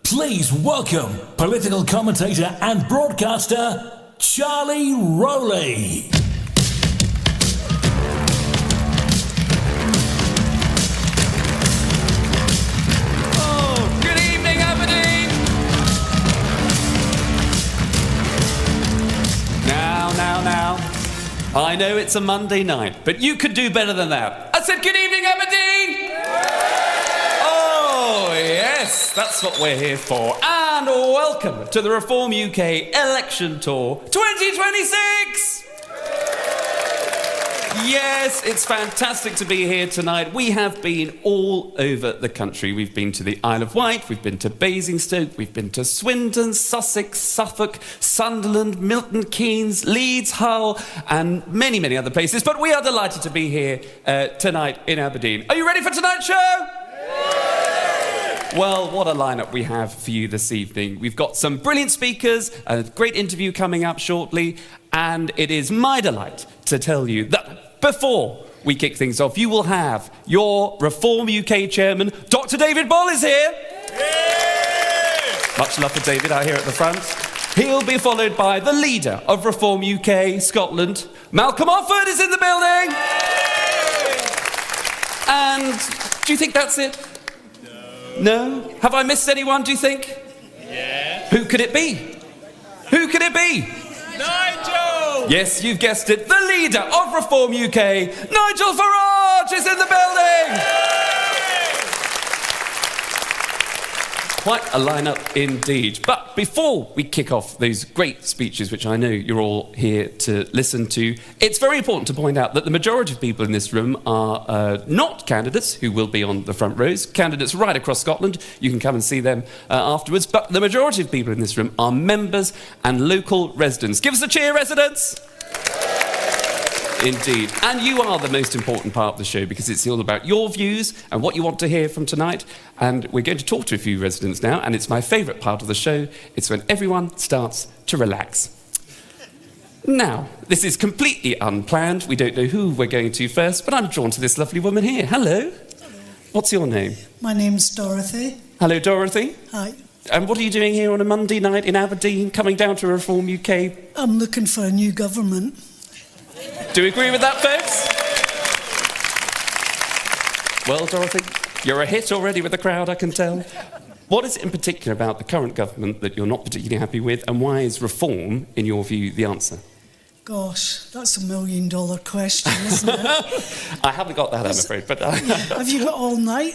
Please welcome political commentator and broadcaster, Charlie Rowley. Oh, good evening, Aberdeen. Now. I know it's a Monday night, but you could do better than that. I said good evening, Aberdeen. Oh, yes, that's what we're here for. And welcome to the Reform UK Election Tour 2026! Yes, it's fantastic to be here tonight. We have been all over the country. We've been to the Isle of Wight, we've been to Basingstoke, we've been to Swindon, Sussex, Suffolk, Sunderland, Milton Keynes, Leeds, Hull, and many, many other places. But we are delighted to be here tonight in Aberdeen. Are you ready for tonight's show? Well, what a lineup we have for you this evening. We've got some brilliant speakers, a great interview coming up shortly, and it is my delight to tell you that before we kick things off, you will have your Reform UK chairman, Dr. David Ball is here. Yay! Much love for David out here at the front. He'll be followed by the leader of Reform UK Scotland, Malcolm Offord is in the building. Yay! And do you think that's it? No? Have I missed anyone, do you think? Yeah. Who could it be? Who could it be? Nigel! Yes, you've guessed it. The leader of Reform UK, Nigel Farage, is in the building! Quite a lineup indeed. But before we kick off those great speeches, which I know you're all here to listen to, it's very important to point out that the majority of people in this room are not candidates who will be on the front rows. Candidates right across Scotland. You can come and see them afterwards. But the majority of people in this room are members and local residents. Give us a cheer, residents! Indeed. And you are the most important part of the show because it's all about your views and what you want to hear from tonight. And we're going to talk to a few residents now, and it's my favourite part of the show. It's when everyone starts to relax. Now, this is completely unplanned. We don't know who we're going to first, but I'm drawn to this lovely woman here. Hello. What's your name? My name's Dorothy. Hello, Dorothy. Hi. And what are you doing here on a Monday night in Aberdeen, coming down to Reform UK? I'm looking for a new government. Do you agree with that, folks? Well, Dorothy, you're a hit already with the crowd, I can tell. What is it in particular about the current government that you're not particularly happy with, and why is reform, in your view, the answer? Gosh, that's $1 million question, isn't it? I haven't got that, I'm afraid. But have you got all night?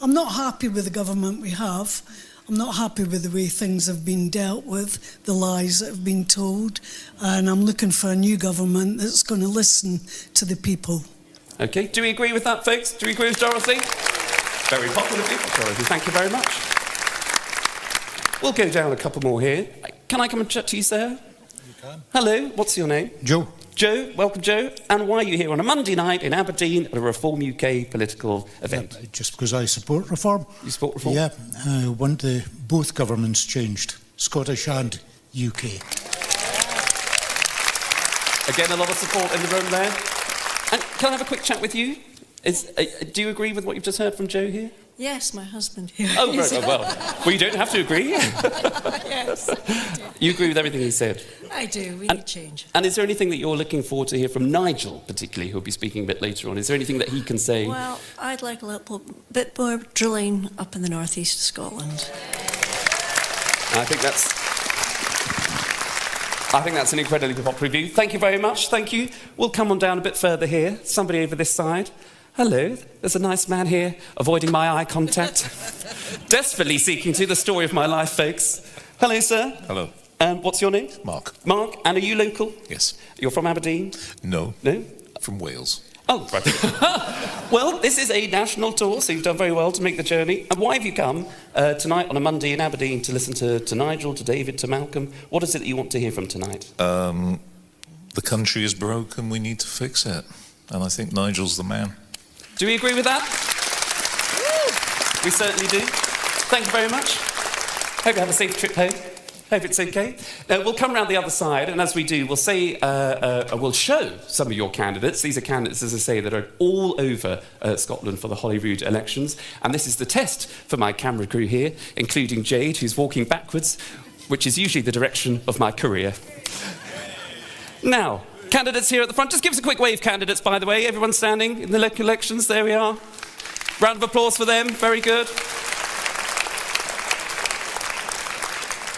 I'm not happy with the government we have. I'm not happy with the way things have been dealt with, the lies that have been told, and I'm looking for a new government that's going to listen to the people. OK, do we agree with that, folks? Do we agree with Dorothy? Very popular people, Dorothy. Thank you very much. We'll go down a couple more here. Can I come and chat to you, sir? You can. Hello, what's your name? Joe. Joe, welcome, Joe. And why are you here on a Monday night in Aberdeen at a Reform UK political event? Yeah, just because I support reform. You support reform? Yeah, I want both governments changed, Scottish and UK. Again, a lot of support in the room there. And can I have a quick chat with you? Do you agree with what you've just heard from Joe here? Yes, my husband here. Oh, right, well, you don't have to agree. Yes, I do. You agree with everything he said? I do. We need change. And is there anything that you're looking forward to hear from Nigel, particularly, who'll be speaking a bit later on? Is there anything that he can say? Well, I'd like a little bit more drilling up in the northeast of Scotland. I think that's an incredibly popular view. Thank you very much. Thank you. We'll come on down a bit further here. Somebody over this side. Hello, there's a nice man here, avoiding my eye contact. Desperately seeking to the story of my life, folks. Hello, sir. Hello. What's your name? Mark. Mark, and are you local? Yes. You're from Aberdeen? No. No? From Wales. Oh, right. Well, this is a national tour, so you've done very well to make the journey. And why have you come tonight on a Monday in Aberdeen to listen to Nigel, to David, to Malcolm? What is it that you want to hear from tonight? The country is broken, we need to fix it. And I think Nigel's the man. Do we agree with that? We certainly do. Thank you very much. Hope you have a safe trip home. Hope it's okay. We'll come round the other side, and as we do, we'll say, we'll show some of your candidates. These are candidates, as I say, that are all over Scotland for the Holyrood elections. And this is the test for my camera crew here, including Jade, who's walking backwards, which is usually the direction of my career. Now, candidates here at the front. Just give us a quick wave, candidates, by the way. Everyone standing in the local elections. There we are. Round of applause for them. Very good.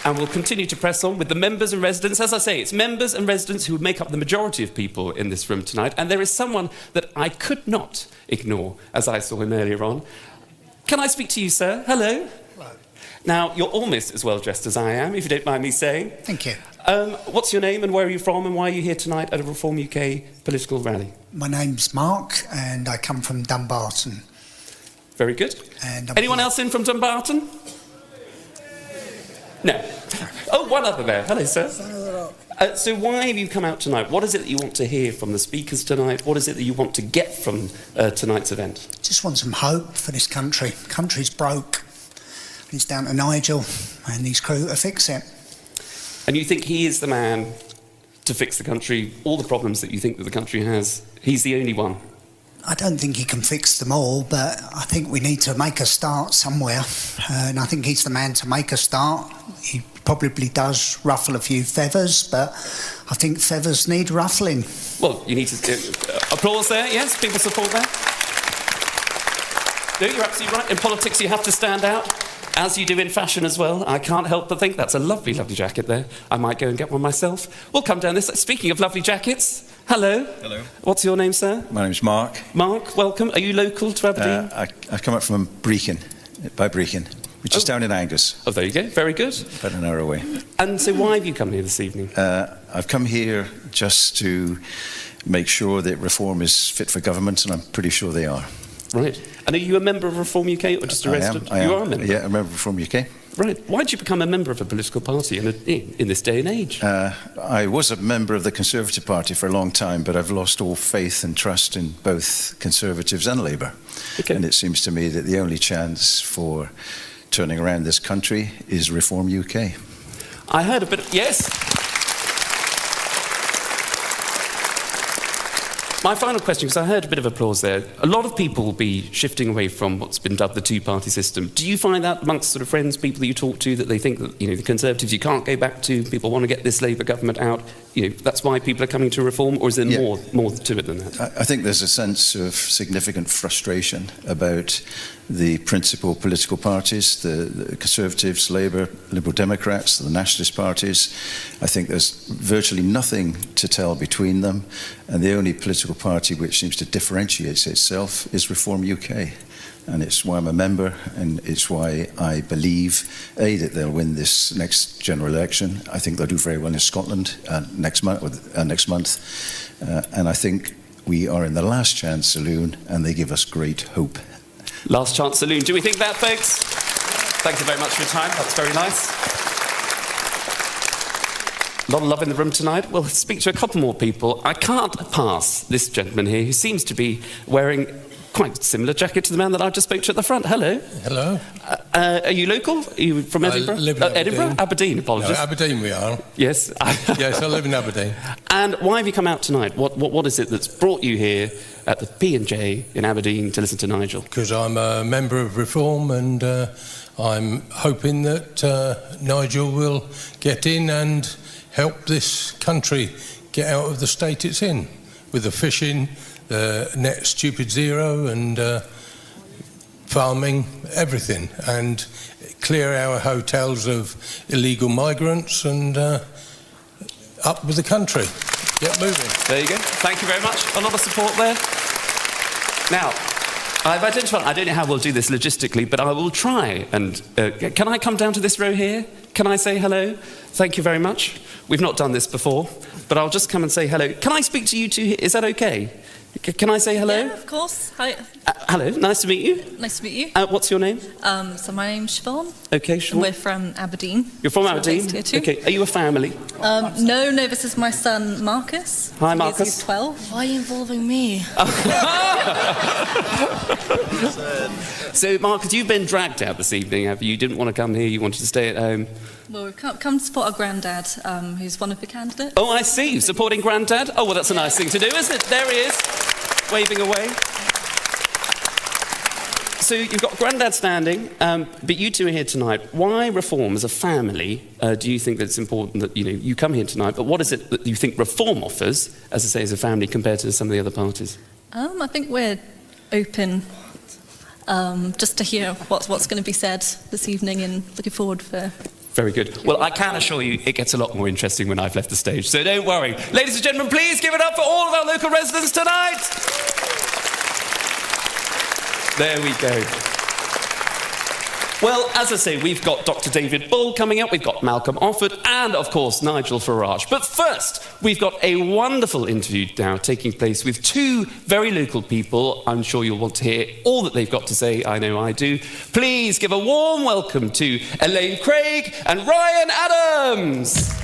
And we'll continue to press on with the members and residents. As I say, it's members and residents who make up the majority of people in this room tonight. And there is someone that I could not ignore, as I saw him earlier on. Can I speak to you, sir? Hello. Hello. Now, you're almost as well dressed as I am, if you don't mind me saying. Thank you. What's your name and where are you from and why are you here tonight at a Reform UK political rally? My name's Mark and I come from Dumbarton. Very good. And anyone else in from Dumbarton? No. Oh, one other there. Hello, sir. So why have you come out tonight? What is it that you want to hear from the speakers tonight? What is it that you want to get from tonight's event? Just want some hope for this country. Country's broke. It's down to Nigel and his crew to fix it. And you think he is the man to fix the country, all the problems that you think that the country has? He's the only one? I don't think he can fix them all, but I think we need to make a start somewhere. And I think he's the man to make a start. He probably does ruffle a few feathers, but I think feathers need ruffling. Well, you need to... applause there, yes? People support that? No, you're absolutely right. In politics, you have to stand out, as you do in fashion as well. I can't help but think that's a lovely, lovely jacket there. I might go and get one myself. We'll come down this... Speaking of lovely jackets... Hello. Hello. What's your name, sir? My name's Mark. Mark, welcome. Are you local to Aberdeen? I come up from Brechin, which is down in Angus. Oh, there you go. Very good. About an hour away. And so why have you come here this evening? I've come here just to make sure that reform is fit for government, and I'm pretty sure they are. Right. And are you a member of Reform UK or just a resident? I am. You are a member? Yeah, a member of Reform UK. Right. Why did you become a member of a political party in this day and age? I was a member of the Conservative Party for a long time, but I've lost all faith and trust in both Conservatives and Labour. Okay. And it seems to me that the only chance for turning around this country is Reform UK. I heard a bit of... Yes? My final question, because I heard a bit of applause there. A lot of people will be shifting away from what's been dubbed the two-party system. Do you find that amongst sort of friends, people that you talk to, that they think that, you know, the Conservatives you can't go back to, people want to get this Labour government out, you know, that's why people are coming to reform, or is there more to it than that? I think there's a sense of significant frustration about the principal political parties, the Conservatives, Labour, Liberal Democrats, the Nationalist parties. I think there's virtually nothing to tell between them, and the only political party which seems to differentiate itself is Reform UK. And it's why I'm a member, and it's why I believe, A, that they'll win this next general election. I think they'll do very well in Scotland next month. And I think we are in the last chance saloon, and they give us great hope. Last chance saloon. Do we think that, folks? Thank you very much for your time. That's very nice. A lot of love in the room tonight. We'll speak to a couple more people. I can't pass this gentleman here who seems to be wearing quite a similar jacket to the man that I just spoke to at the front. Hello. Hello. Are you local? Are you from Edinburgh? I live in Aberdeen. Edinburgh? Aberdeen, apologies. No, Aberdeen we are. Yes. Yes, I live in Aberdeen. And why have you come out tonight? What is it that's brought you here at the P&J in Aberdeen to listen to Nigel? Because I'm a member of Reform, and I'm hoping that Nigel will get in and help this country get out of the state it's in, with the fishing, the net stupid zero, and farming, everything, and clear our hotels of illegal migrants, and up with the country. Get moving. There you go. Thank you very much. A lot of support there. Now, I've identified, I don't know how we'll do this logistically, but I will try. And can I come down to this row here? Can I say hello? Thank you very much. We've not done this before, but I'll just come and say hello. Can I speak to you two here? Is that okay? Can I say hello? Yeah, of course. Hi. Hello, nice to meet you. Nice to meet you. What's your name? So my name's Siobhan. Okay, And Siobhan. we're from Aberdeen. You're from So we're Aberdeen? based here too. Okay, are you a family? No, this is my son Marcus. Hi, Marcus. He's 12. Why are you involving me? So, Marcus, you've been dragged out this evening, have you? You didn't want to come here, you wanted to stay at home. Well, we've come to support our granddad, who's one of the candidates. Oh, I see. Supporting Grandad? Oh, well, that's a nice thing to do, isn't it? There he is, waving away. So you've got Grandad standing, but you two are here tonight. Why Reform as a family do you think that it's important that, you come here tonight, but what is it that you think Reform offers, as I say, as a family compared to some of the other parties? I think we're open just to hear what's going to be said this evening and looking forward for... Very good. Well, I can assure you it gets a lot more interesting when I've left the stage, so don't worry. Ladies and gentlemen, please give it up for all of our local residents tonight. There we go. Well, as I say, we've got Dr. David Bull coming up, we've got Malcolm Offord, and of course Nigel Farage. But first, we've got a wonderful interview now taking place with two very local people. I'm sure you'll want to hear all that they've got to say. I know I do. Please give a warm welcome to Elaine Craig and Ryan Adams.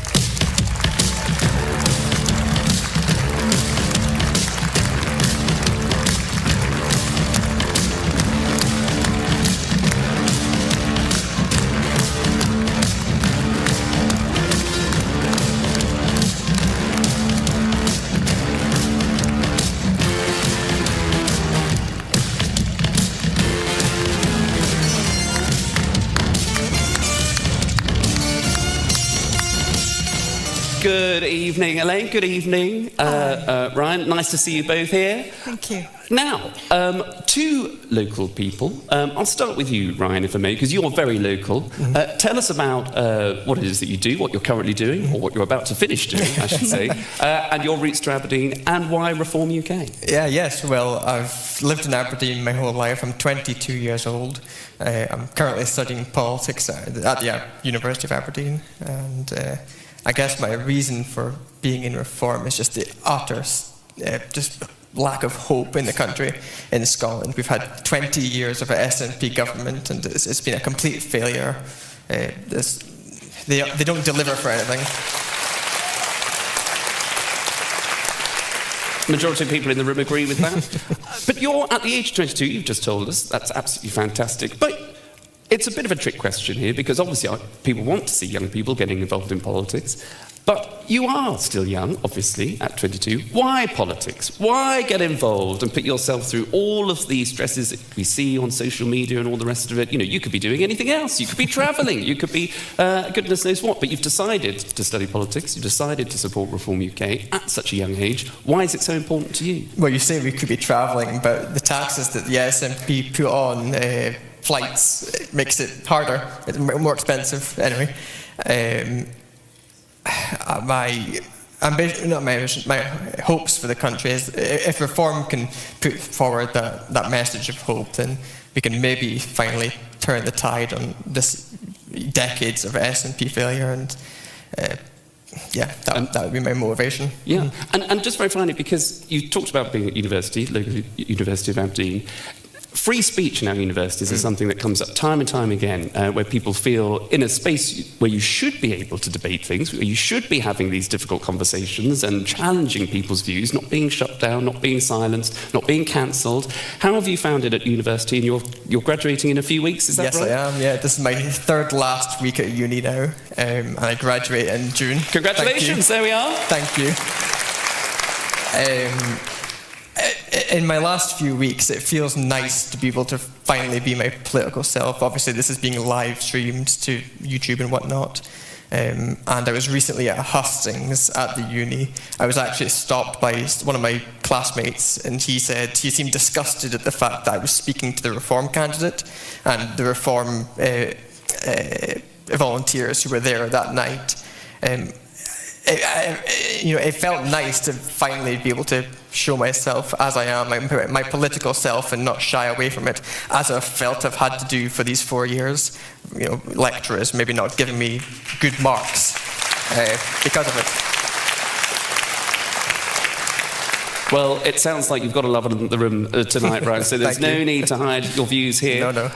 Good evening, Elaine. Good evening, Ryan. Nice to see you both here. Thank you. Now, two local people. I'll start with you, Ryan, if I may, because you're very local. Tell us about what it is that you do, what you're currently doing, or what you're about to finish doing, I should say, and your roots to Aberdeen, and why Reform UK. Yes. Well, I've lived in Aberdeen my whole life. I'm 22 years old. I'm currently studying politics at the University of Aberdeen, and I guess my reason for being in Reform is just the utter just lack of hope in the country, in Scotland. We've had 20 years of an SNP government, and it's been a complete failure. They don't deliver for anything. Majority of people in the room agree with that. But you're at the age of 22, you've just told us. That's absolutely fantastic. But it's a bit of a trick question here, because obviously people want to see young people getting involved in politics. But you are still young, obviously, at 22. Why politics? Why get involved and put yourself through all of these stresses that we see on social media and all the rest of it? You could be doing anything else. You could be travelling. You could be goodness knows what. But you've decided to study politics. You've decided to support Reform UK at such a young age. Why is it so important to you? Well, you say we could be travelling, but the taxes that the SNP put on flights, it makes it harder. It's more expensive, anyway. My ambition, not my ambition, my hopes for the country is if Reform can put forward that message of hope, then we can maybe finally turn the tide on this decades of SNP failure, and that would be my motivation. Yeah, and just very finally, because you talked about being at university, local University of Aberdeen. Free speech in our universities is something that comes up time and time again, where people feel in a space where you should be able to debate things, where you should be having these difficult conversations and challenging people's views, not being shut down, not being silenced, not being cancelled. How have you found it at university? And you're graduating in a few weeks, is that right? Yes, I am. Yeah, this is my third last week at uni now, and I graduate in June. Congratulations, there we are. Thank you. In my last few weeks, it feels nice to be able to finally be my political self. Obviously, this is being live streamed to YouTube and whatnot. And I was recently at a hustings at the uni. I was actually stopped by one of my classmates, and he said he seemed disgusted at the fact that I was speaking to the Reform candidate and the Reform volunteers who were there that night. It felt nice to finally be able to show myself as I am, my political self, and not shy away from it, as I've felt I've had to do for these 4 years. Lecturers maybe not giving me good marks because of it. Well, it sounds like you've got a love in the room tonight, Ryan, so there's no need to hide your views here. No.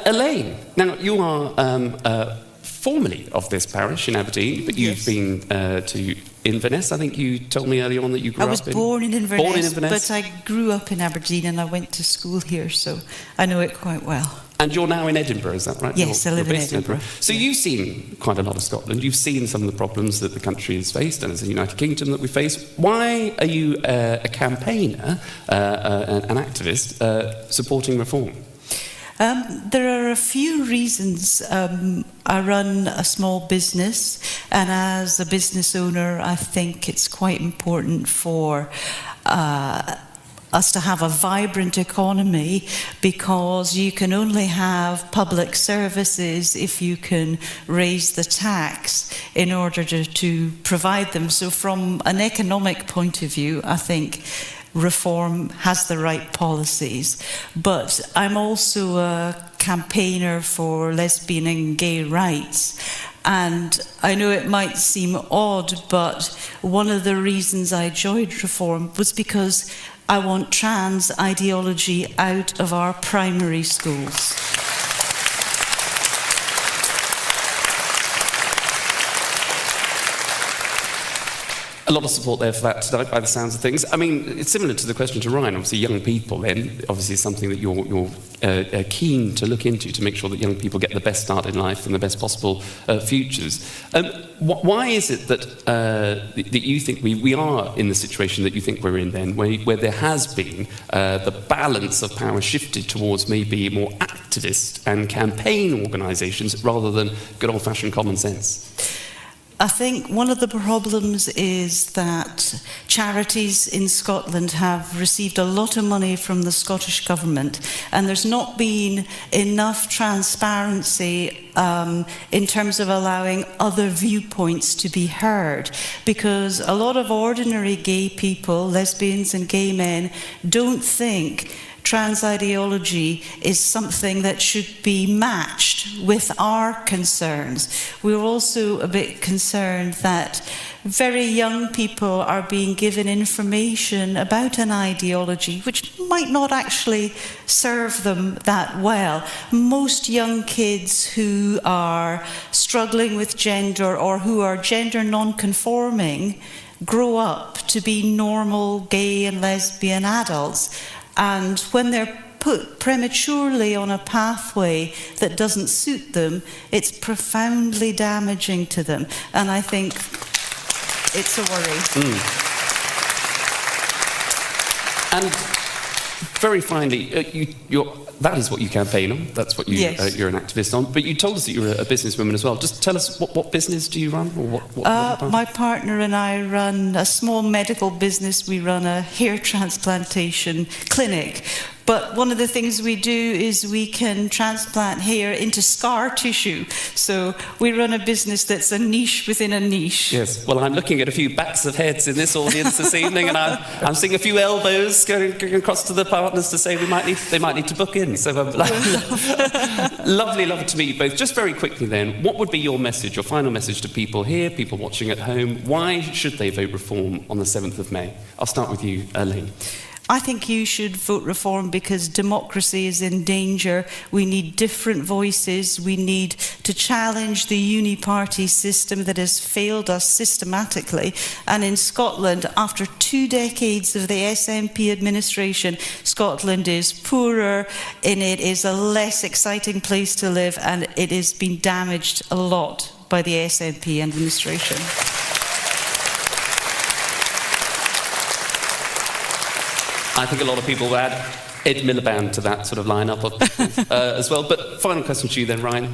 Elaine, now you are formerly of this parish in Aberdeen, but you've been to Inverness. I think you told me earlier on that you grew up in... I was born in Inverness, but I grew up in Aberdeen and I went to school here, so I know it quite well. And you're now in Edinburgh, is that right? Yes, I live in Edinburgh. So you've seen quite a lot of Scotland. You've seen some of the problems that the country has faced, and as a United Kingdom that we face. Why are you a campaigner, an activist, supporting reform? There are a few reasons. I run a small business, and as a business owner, I think it's quite important for us to have a vibrant economy, because you can only have public services if you can raise the tax in order to provide them. So from an economic point of view, I think reform has the right policies. But I'm also a campaigner for lesbian and gay rights. And I know it might seem odd, but one of the reasons I joined reform was because I want trans ideology out of our primary schools. A lot of support there for that tonight, by the sounds of things. I mean, it's similar to the question to Ryan. Obviously, young people, then, obviously, something that you're keen to look into to make sure that young people get the best start in life and the best possible futures. Why is it that you think we are in the situation that you think we're in then, where there has been the balance of power shifted towards maybe more activist and campaign organisations rather than good old-fashioned common sense? I think one of the problems is that charities in Scotland have received a lot of money from the Scottish Government, and there's not been enough transparency in terms of allowing other viewpoints to be heard, because a lot of ordinary gay people, lesbians and gay men, don't think trans ideology is something that should be matched with our concerns. We're also a bit concerned that very young people are being given information about an ideology which might not actually serve them that well. Most young kids who are struggling with gender or who are gender non-conforming grow up to be normal gay and lesbian adults. And when they're put prematurely on a pathway that doesn't suit them, it's profoundly damaging to them. And I think it's a worry. And very finally, that is what you campaign on. That's what you're an activist on. But you told us that you're a businesswoman as well. Just tell us, what business do you run? Or what my partner and I run a small medical business. We run a hair transplantation clinic. But one of the things we do is we can transplant hair into scar tissue. So we run a business that's a niche within a niche. Yes. Well, I'm looking at a few backs of heads in this audience this evening, and I'm seeing a few elbows going across to the partners to say they might need to book in. So lovely to meet you both. Just very quickly then, what would be your message, your final message to people here, people watching at home? Why should they vote Reform on the 7th of May? I'll start with you, Elaine. I think you should vote Reform because democracy is in danger. We need different voices. We need to challenge the uni-party system that has failed us systematically. And in Scotland, after 2 decades of the SNP administration, Scotland is poorer and it is a less exciting place to live, and it has been damaged a lot by the SNP administration. I think a lot of people would add Ed Miliband to that sort of lineup as well. But final question to you then, Ryan.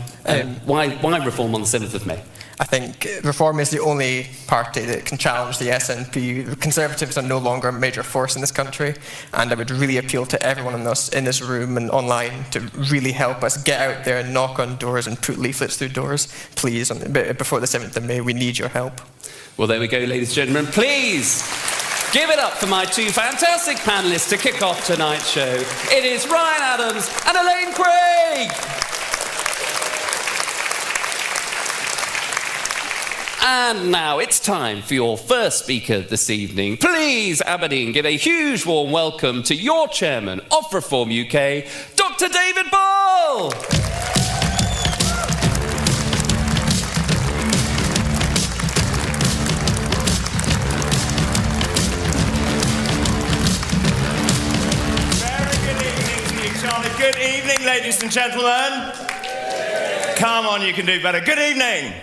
Why Reform on the 7th of May? I think Reform is the only party that can challenge the SNP. The Conservatives are no longer a major force in this country, and I would really appeal to everyone in this room and online to really help us get out there and knock on doors and put leaflets through doors, please, before the 7th of May. We need your help. Well, there we go, ladies and gentlemen. Please give it up for my two fantastic panellists to kick off tonight's show. It is Ryan Adams and Elaine Craig. And now it's time for your first speaker this evening. Please, Aberdeen, give a huge warm welcome to your chairman of Reform UK, Dr. David Ball. Charlie. Good evening, ladies and gentlemen. Come on, you can do better. Good evening.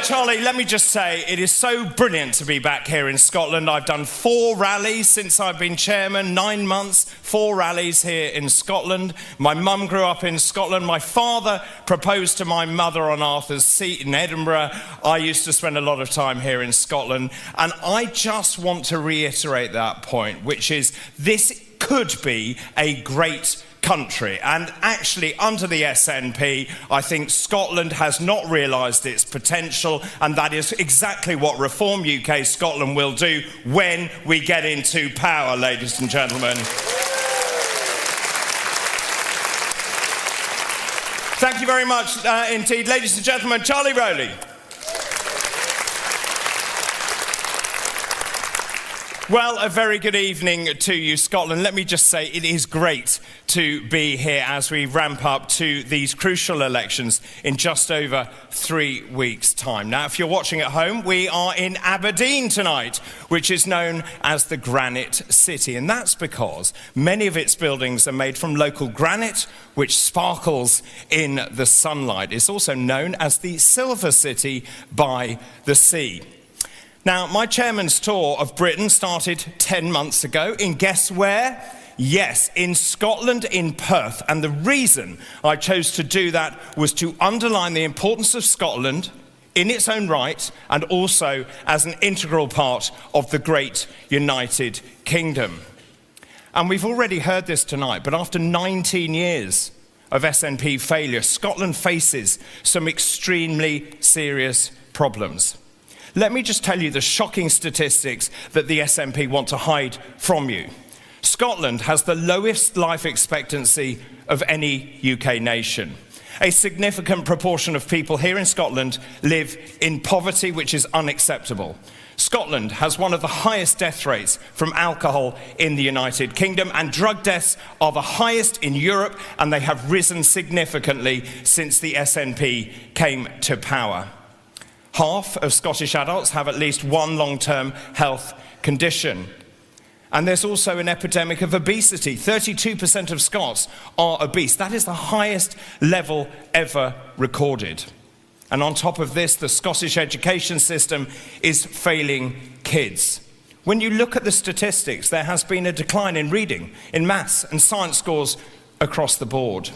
Charlie, let me just say, it is so brilliant to be back here in Scotland. I've done 4 rallies since I've been chairman, 9 months, 4 rallies here in Scotland. My mum grew up in Scotland. My father proposed to my mother on Arthur's Seat in Edinburgh. I used to spend a lot of time here in Scotland. And I just want to reiterate that point, which is this could be a great country. And actually, under the SNP, I think Scotland has not realised its potential, and that is exactly what Reform UK Scotland will do when we get into power, ladies and gentlemen. Thank you very much indeed. Ladies and gentlemen, Charlie Rowley. Well, a very good evening to you, Scotland. Let me just say it is great to be here as we ramp up to these crucial elections in just over 3 weeks' time. Now, if you're watching at home, we are in Aberdeen tonight, which is known as the Granite City. And that's because many of its buildings are made from local granite, which sparkles in the sunlight. It's also known as the Silver City by the Sea. Now, my chairman's tour of Britain started 10 months ago in guess where? Yes, in Scotland, in Perth. And the reason I chose to do that was to underline the importance of Scotland in its own right and also as an integral part of the great United Kingdom. And we've already heard this tonight, but after 19 years of SNP failure, Scotland faces some extremely serious problems. Let me just tell you the shocking statistics that the SNP want to hide from you. Scotland has the lowest life expectancy of any UK nation. A significant proportion of people here in Scotland live in poverty, which is unacceptable. Scotland has one of the highest death rates from alcohol in the United Kingdom, and drug deaths are the highest in Europe, and they have risen significantly since the SNP came to power. Half of Scottish adults have at least one long-term health condition. And there's also an epidemic of obesity. 32% of Scots are obese. That is the highest level ever recorded. And on top of this, the Scottish education system is failing kids. When you look at the statistics, there has been a decline in reading, in maths and science scores across the board.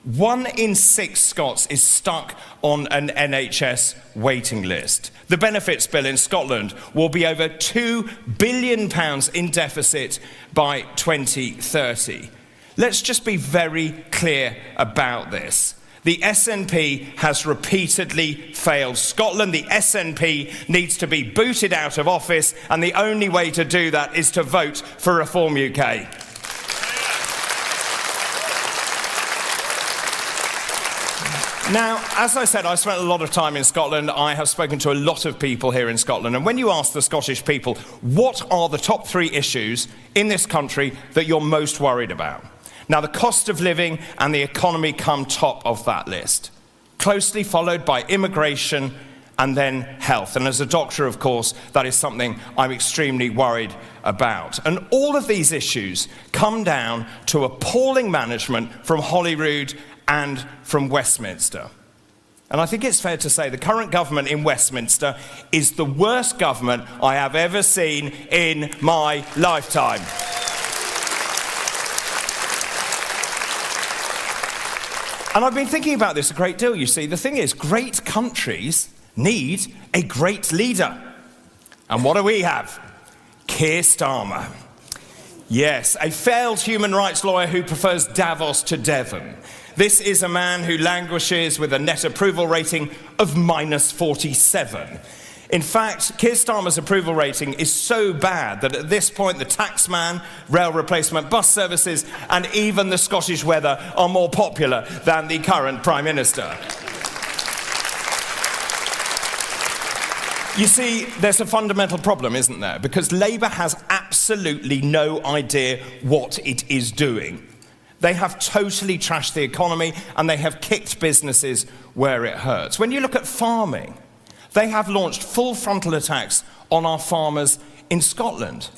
1 in 6 Scots is stuck on an NHS waiting list. The benefits bill in Scotland will be over £2 billion in deficit by 2030. Let's just be very clear about this. The SNP has repeatedly failed Scotland. The SNP needs to be booted out of office, and the only way to do that is to vote for Reform UK. Now, as I said, I spent a lot of time in Scotland. I have spoken to a lot of people here in Scotland. And when you ask the Scottish people, what are the top 3 issues in this country that you're most worried about? Now, the cost of living and the economy come top of that list, closely followed by immigration and then health. And as a doctor, of course, that is something I'm extremely worried about. And all of these issues come down to appalling management from Holyrood and from Westminster. And I think it's fair to say the current government in Westminster is the worst government I have ever seen in my lifetime. And I've been thinking about this a great deal, you see. The thing is, great countries need a great leader. And what do we have? Keir Starmer. Yes, a failed human rights lawyer who prefers Davos to Devon. This is a man who languishes with a net approval rating of -47. In fact, Keir Starmer's approval rating is so bad that at this point the taxman, rail replacement bus services and even the Scottish weather are more popular than the current Prime Minister. You see, there's a fundamental problem, isn't there? Because Labour has absolutely no idea what it is doing. They have totally trashed the economy and they have kicked businesses where it hurts. When you look at farming, they have launched full frontal attacks on our farmers in Scotland.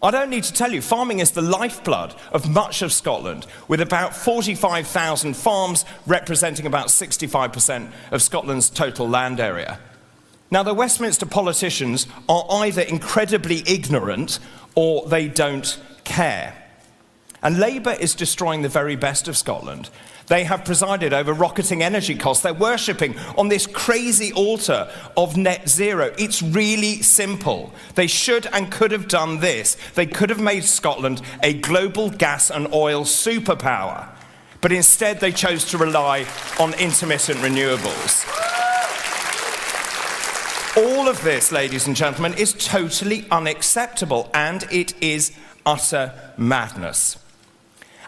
I don't need to tell you, farming is the lifeblood of much of Scotland, with about 45,000 farms representing about 65% of Scotland's total land area. Now, the Westminster politicians are either incredibly ignorant or they don't care. And Labour is destroying the very best of Scotland. They have presided over rocketing energy costs. They're worshipping on this crazy altar of net zero. It's really simple. They should and could have done this. They could have made Scotland a global gas and oil superpower. But instead they chose to rely on intermittent renewables. All of this, ladies and gentlemen, is totally unacceptable, and it is utter madness.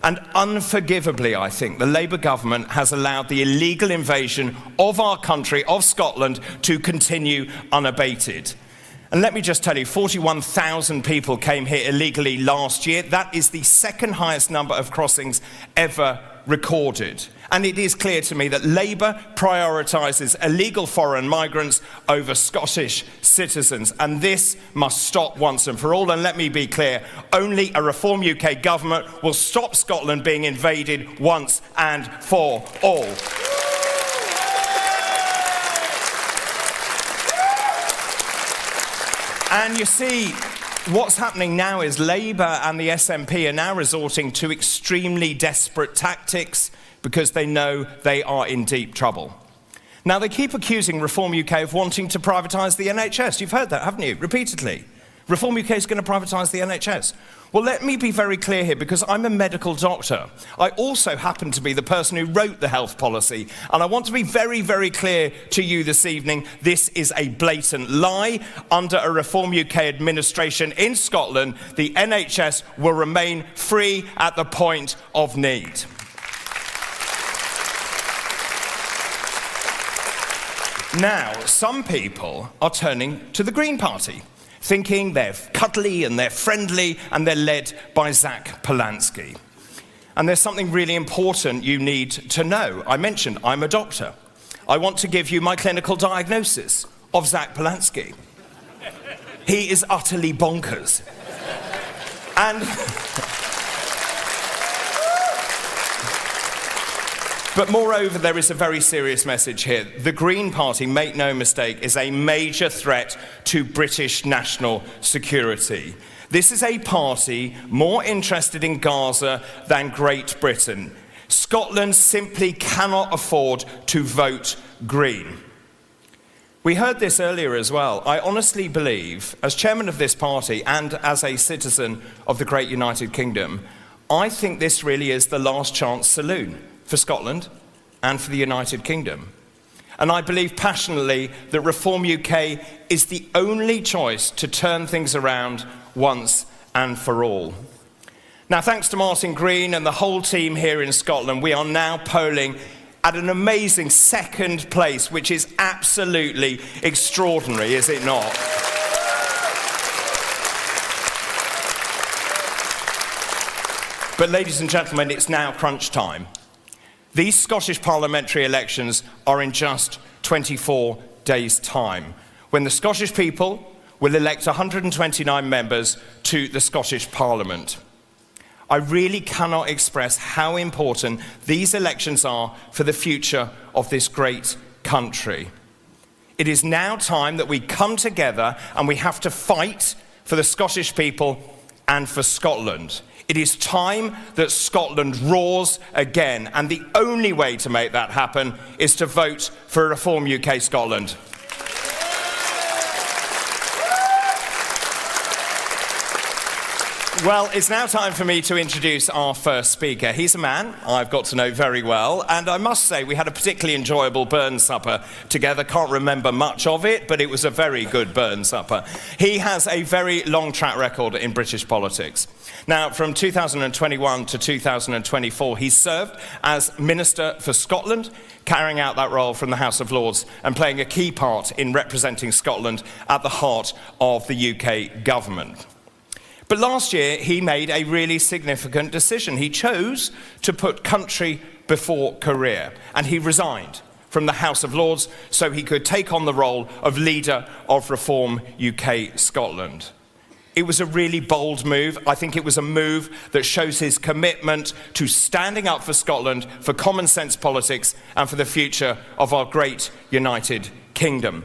And unforgivably, I think, the Labour government has allowed the illegal invasion of our country, of Scotland, to continue unabated. And let me just tell you, 41,000 people came here illegally last year. That is the second highest number of crossings ever recorded. And it is clear to me that Labour prioritises illegal foreign migrants over Scottish citizens. And this must stop once and for all. And let me be clear, only a Reform UK government will stop Scotland being invaded once and for all. And you see, what's happening now is Labour and the SNP are now resorting to extremely desperate tactics because they know they are in deep trouble. Now, they keep accusing Reform UK of wanting to privatise the NHS. You've heard that, haven't you? Repeatedly. Reform UK is going to privatise the NHS. Well, let me be very clear here, because I'm a medical doctor. I also happen to be the person who wrote the health policy, and I want to be very, very clear to you this evening, this is a blatant lie. Under a Reform UK administration in Scotland, the NHS will remain free at the point of need. Now, some people are turning to the Green Party, thinking they're cuddly and they're friendly and they're led by Zach Polanski. And there's something really important you need to know. I mentioned I'm a doctor. I want to give you my clinical diagnosis of Zach Polanski. He is utterly bonkers. And but moreover, there is a very serious message here. The Green Party, make no mistake, is a major threat to British national security. This is a party more interested in Gaza than Great Britain. Scotland simply cannot afford to vote Green. We heard this earlier as well. I honestly believe, as chairman of this party and as a citizen of the great United Kingdom, I think this really is the last chance saloon for Scotland and for the United Kingdom. And I believe passionately that Reform UK is the only choice to turn things around once and for all. Now, thanks to Martin Green and the whole team here in Scotland, we are now polling at an amazing second place, which is absolutely extraordinary, is it not? But ladies and gentlemen, it's now crunch time. These Scottish parliamentary elections are in just 24 days' time, when the Scottish people will elect 129 members to the Scottish Parliament. I really cannot express how important these elections are for the future of this great country. It is now time that we come together and we have to fight for the Scottish people and for Scotland. It is time that Scotland roars again, and the only way to make that happen is to vote for Reform UK Scotland. Well, it's now time for me to introduce our first speaker. He's a man I've got to know very well, and I must say we had a particularly enjoyable burn supper together. Can't remember much of it, but it was a very good burn supper. He has a very long track record in British politics. Now, from 2021 to 2024, he served as Minister for Scotland, carrying out that role from the House of Lords and playing a key part in representing Scotland at the heart of the UK government. But last year, he made a really significant decision. He chose to put country before career, and he resigned from the House of Lords so he could take on the role of leader of Reform UK Scotland. It was a really bold move. I think it was a move that shows his commitment to standing up for Scotland, for common sense politics, and for the future of our great United Kingdom.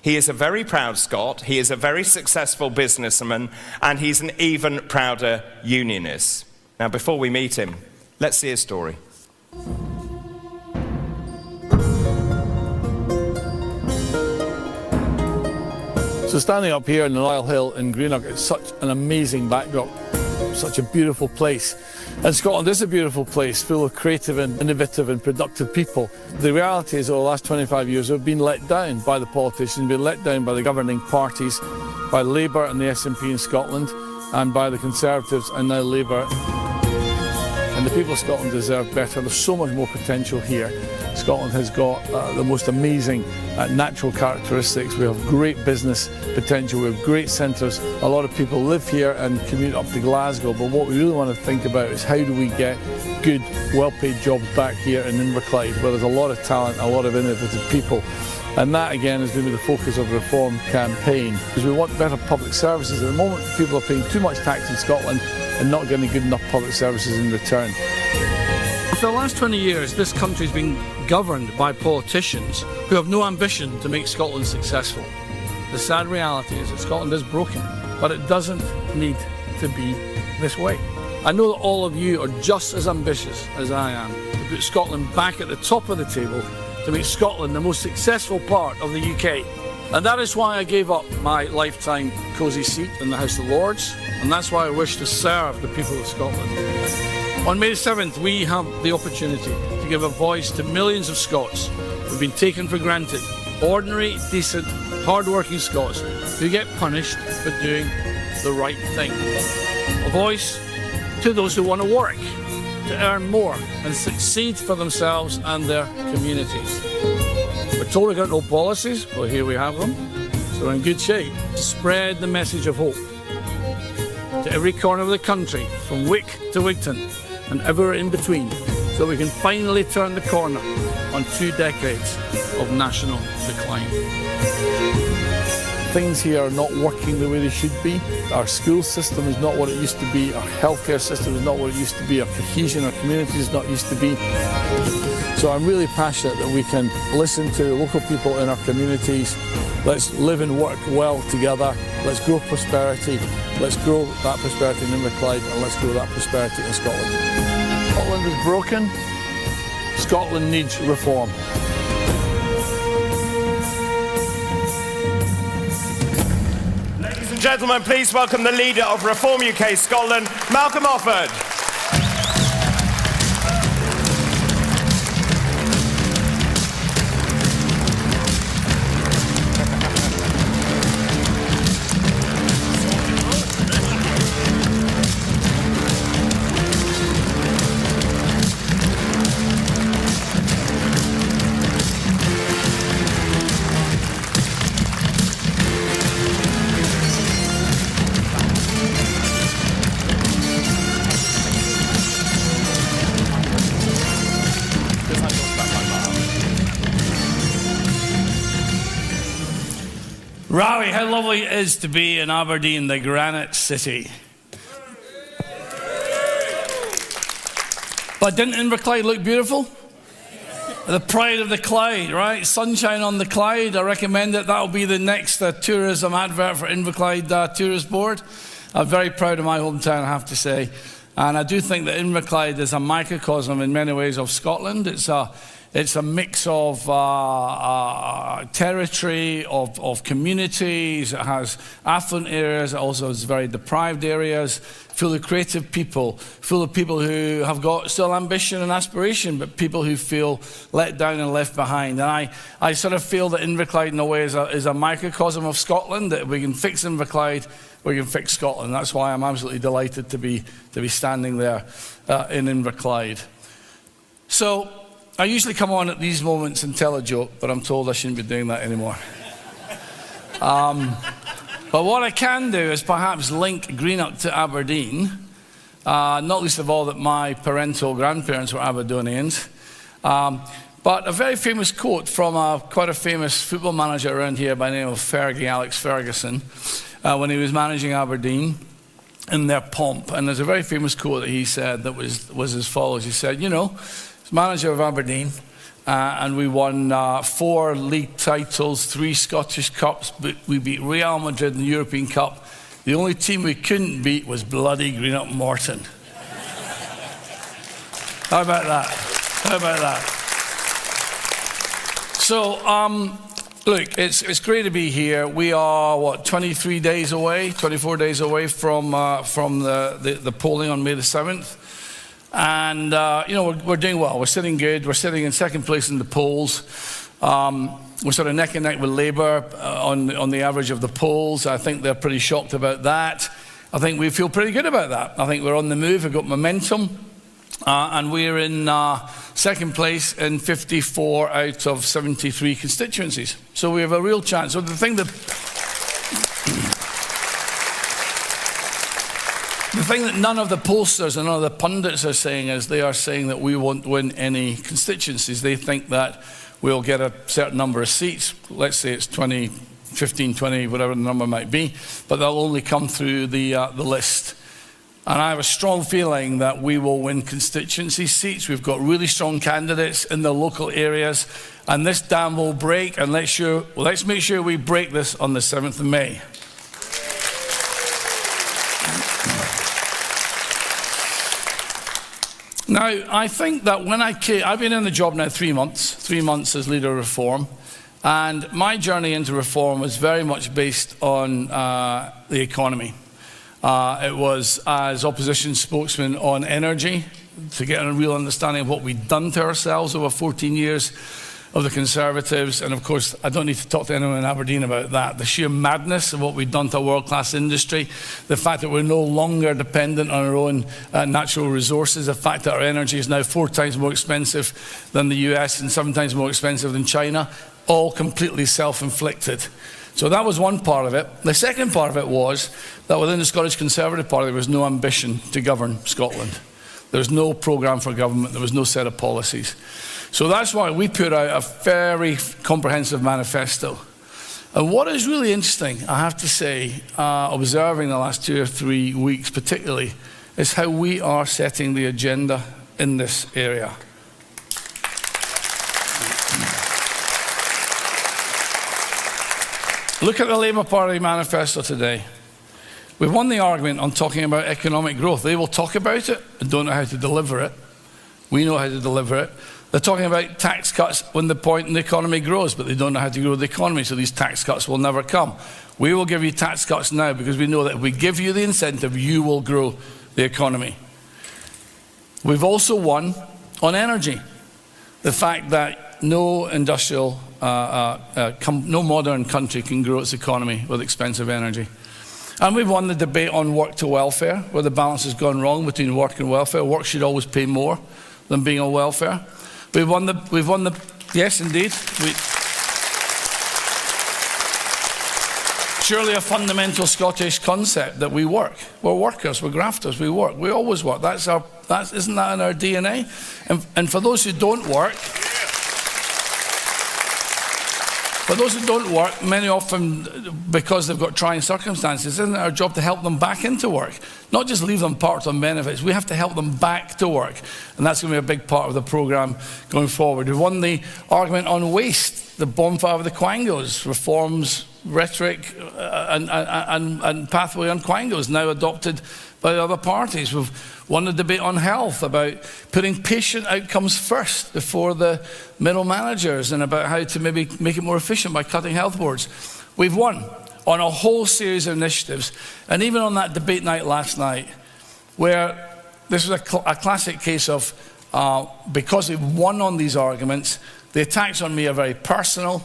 He is a very proud Scot, he is a very successful businessman, and he's an even prouder unionist. Now, before we meet him, let's see his story. So standing up here in the Royal Hill in Greenock, it's such an amazing backdrop, such a beautiful place. And Scotland is a beautiful place, full of creative and innovative and productive people. The reality is over the last 25 years we've been let down by the politicians, been let down by the governing parties, by Labour and the SNP in Scotland, and by the Conservatives and now Labour. And the people of Scotland deserve better. There's so much more potential here. Scotland has got the most amazing natural characteristics. We have great business potential, we have great centres. A lot of people live here and commute up to Glasgow, but what we really want to think about is how do we get good, well-paid jobs back here in Inverclyde, where there's a lot of talent, a lot of innovative people. And that, again, is going to be the focus of the Reform campaign, because we want better public services. At the moment, people are paying too much tax in Scotland and not getting good enough public services in return. For the last 20 years, this country's been governed by politicians who have no ambition to make Scotland successful. The sad reality is that Scotland is broken, but it doesn't need to be this way. I know that all of you are just as ambitious as I am to put Scotland back at the top of the table, to make Scotland the most successful part of the UK. And that is why I gave up my lifetime cosy seat in the House of Lords, and that's why I wish to serve the people of Scotland. On May 7th, we have the opportunity to give a voice to millions of Scots who've been taken for granted. Ordinary, decent, hard-working Scots who get punished for doing the right thing. A voice to those who want to work, to earn more and succeed for themselves and their communities. We're told we've got no policies. Well, here we have them. So we're in good shape to spread the message of hope to every corner of the country, from Wick to Wigton, and everywhere in between, so we can finally turn the corner on 2 decades of national decline. Things here are not working the way they should be. Our school system is not what it used to be. Our healthcare system is not what it used to be. Our cohesion, our community is not used to be. So I'm really passionate that we can listen to local people in our communities. Let's live and work well together. Let's grow prosperity. Let's grow that prosperity in Inverclyde, and let's grow that prosperity in Scotland. Scotland is broken. Scotland needs reform. Ladies and gentlemen, please welcome the leader of Reform UK Scotland, Malcolm Offord. Rowie, how lovely it is to be in Aberdeen, the granite city. But didn't Inverclyde look beautiful? The pride of the Clyde, right? Sunshine on the Clyde. I recommend it. That'll be the next tourism advert for Inverclyde Tourist Board. I'm very proud of my hometown, I have to say. And I do think that Inverclyde is a microcosm in many ways of Scotland. It's It's a mix of territory, of communities. It has affluent areas. It also has very deprived areas, full of creative people, full of people who have got still ambition and aspiration, but people who feel let down and left behind. And I sort of feel that Inverclyde in a way is a microcosm of Scotland, that if we can fix Inverclyde, we can fix Scotland. That's why I'm absolutely delighted to be standing there in Inverclyde. So I usually come on at these moments and tell a joke, but I'm told I shouldn't be doing that anymore. But what I can do is perhaps link Greenock to Aberdeen, not least of all that my parental grandparents were Aberdonians. But a very famous quote from quite a famous football manager around here by the name of Fergie, Alex Ferguson, when he was managing Aberdeen in their pomp. And there's a very famous quote that he said that was as follows. He said, you know, as manager of Aberdeen, and we won 4 league titles, 3 Scottish Cups, but we beat Real Madrid in the European Cup. The only team we couldn't beat was bloody Greenock Morton. How about that? How about that? So, look, it's great to be here. We are, what, 23 days away, 24 days away from the polling on May the 7th. And, you know, we're doing well. We're sitting good. We're sitting in second place in the polls. We're sort of neck and neck with Labour on the average of the polls. I think they're pretty shocked about that. I think we feel pretty good about that. I think we're on the move. We've got momentum. And we're in second place in 54 out of 73 constituencies. So we have a real chance. So the thing that none of the pollsters and none of the pundits are saying is they are saying that we won't win any constituencies. They think that we'll get a certain number of seats. Let's say it's 20, 15, 20, whatever the number might be. But they'll only come through the list. And I have a strong feeling that we will win constituency seats. We've got really strong candidates in the local areas. And this dam will break. And let's make sure we break this on the 7th of May. Now, I think that when I've been in the job now 3 months as leader of Reform, and my journey into Reform was very much based on the economy. It was as opposition spokesman on energy, to get a real understanding of what we'd done to ourselves over 14 years of the Conservatives. And of course, I don't need to talk to anyone in Aberdeen about that. The sheer madness of what we've done to a world-class industry, the fact that we're no longer dependent on our own natural resources, the fact that our energy is now 4 times more expensive than the US and 7 times more expensive than China, all completely self-inflicted. So that was one part of it. The second part of it was that within the Scottish Conservative Party there was no ambition to govern Scotland. There was no programme for government. There was no set of policies. So that's why we put out a very comprehensive manifesto. And what is really interesting, I have to say, observing the last 2 or 3 weeks particularly, is how we are setting the agenda in this area. Look at the Labour Party manifesto today. We've won the argument on talking about economic growth. They will talk about it and don't know how to deliver it. We know how to deliver it. They're talking about tax cuts when the point in the economy grows, but they don't know how to grow the economy, so these tax cuts will never come. We will give you tax cuts now because we know that if we give you the incentive, you will grow the economy. We've also won on energy. The fact that no industrial, no modern country can grow its economy with expensive energy. And we've won the debate on work to welfare, where the balance has gone wrong between work and welfare. Work should always pay more than being on welfare. We've won the, yes indeed. Surely a fundamental Scottish concept that we work. We're workers, we're grafters, we work. We always work. Isn't that in our DNA? And for those who don't work, many often, because they've got trying circumstances, isn't it our job to help them back into work? Not just leave them parked on benefits. We have to help them back to work. And that's going to be a big part of the programme going forward. We've won the argument on waste, the bonfire of the Quangos, reforms rhetoric and pathway on quangos now adopted by the other parties. We've won a debate on health about putting patient outcomes first before the middle managers and about how to maybe make it more efficient by cutting health boards. We've won on a whole series of initiatives, and even on that debate night last night, where this was a classic case of because we've won on these arguments, the attacks on me are very personal.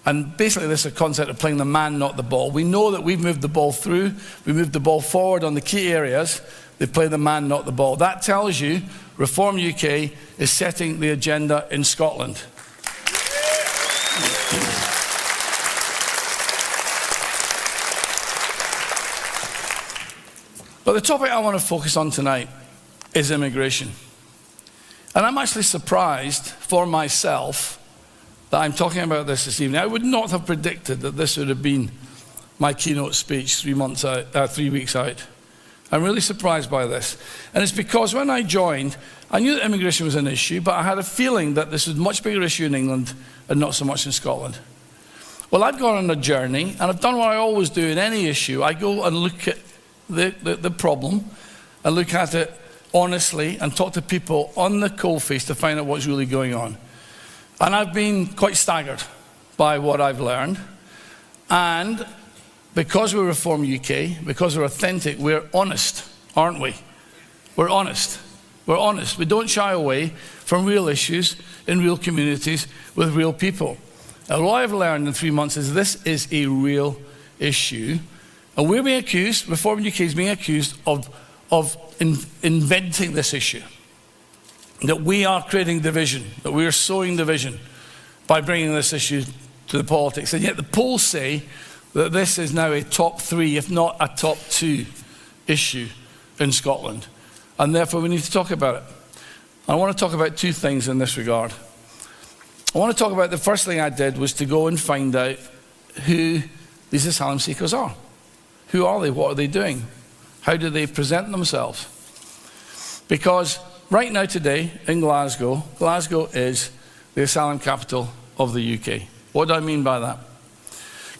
And basically this is a concept of playing the man, not the ball. We know that we've moved the ball through, we moved the ball forward on the key areas. They play the man, not the ball. That tells you Reform UK is setting the agenda in Scotland. But the topic I want to focus on tonight is immigration. And I'm actually surprised for myself that I'm talking about this evening. I would not have predicted that this would have been my keynote speech 3 weeks out. I'm really surprised by this. And it's because when I joined, I knew that immigration was an issue, but I had a feeling that this was a much bigger issue in England and not so much in Scotland. Well, I've gone on a journey, and I've done what I always do in any issue. I go and look at the problem and look at it honestly and talk to people on the coalface to find out what's really going on. And I've been quite staggered by what I've learned. And because we're Reform UK, because we're authentic, we're honest, aren't we? We're honest. We're honest. We don't shy away from real issues in real communities with real people. And what I've learned in 3 months is this is a real issue. And we're being accused, Reform UK is being accused of inventing this issue. That we are creating division, that we are sowing division by bringing this issue to the politics. And yet the polls say that this is now a top 3, if not a top 2 issue in Scotland. And therefore we need to talk about it. I want to talk about 2 things in this regard. I want to talk about the first thing I did was to go and find out who these asylum seekers are. Who are they? What are they doing? How do they present themselves? Because right now today in Glasgow, Glasgow is the asylum capital of the UK. What do I mean by that?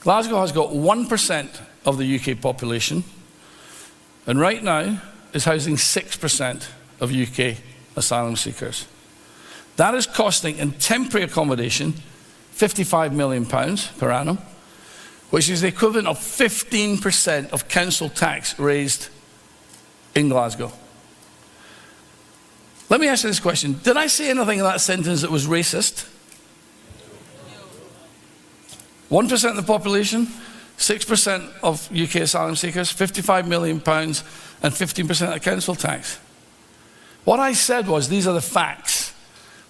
Glasgow has got 1% of the UK population, and right now is housing 6% of UK asylum seekers. That is costing in temporary accommodation £55 million per annum, which is the equivalent of 15% of council tax raised in Glasgow. Let me ask you this question. Did I say anything in that sentence that was racist? 1% of the population, 6% of UK asylum seekers, £55 million and 15% of council tax. What I said was, these are the facts.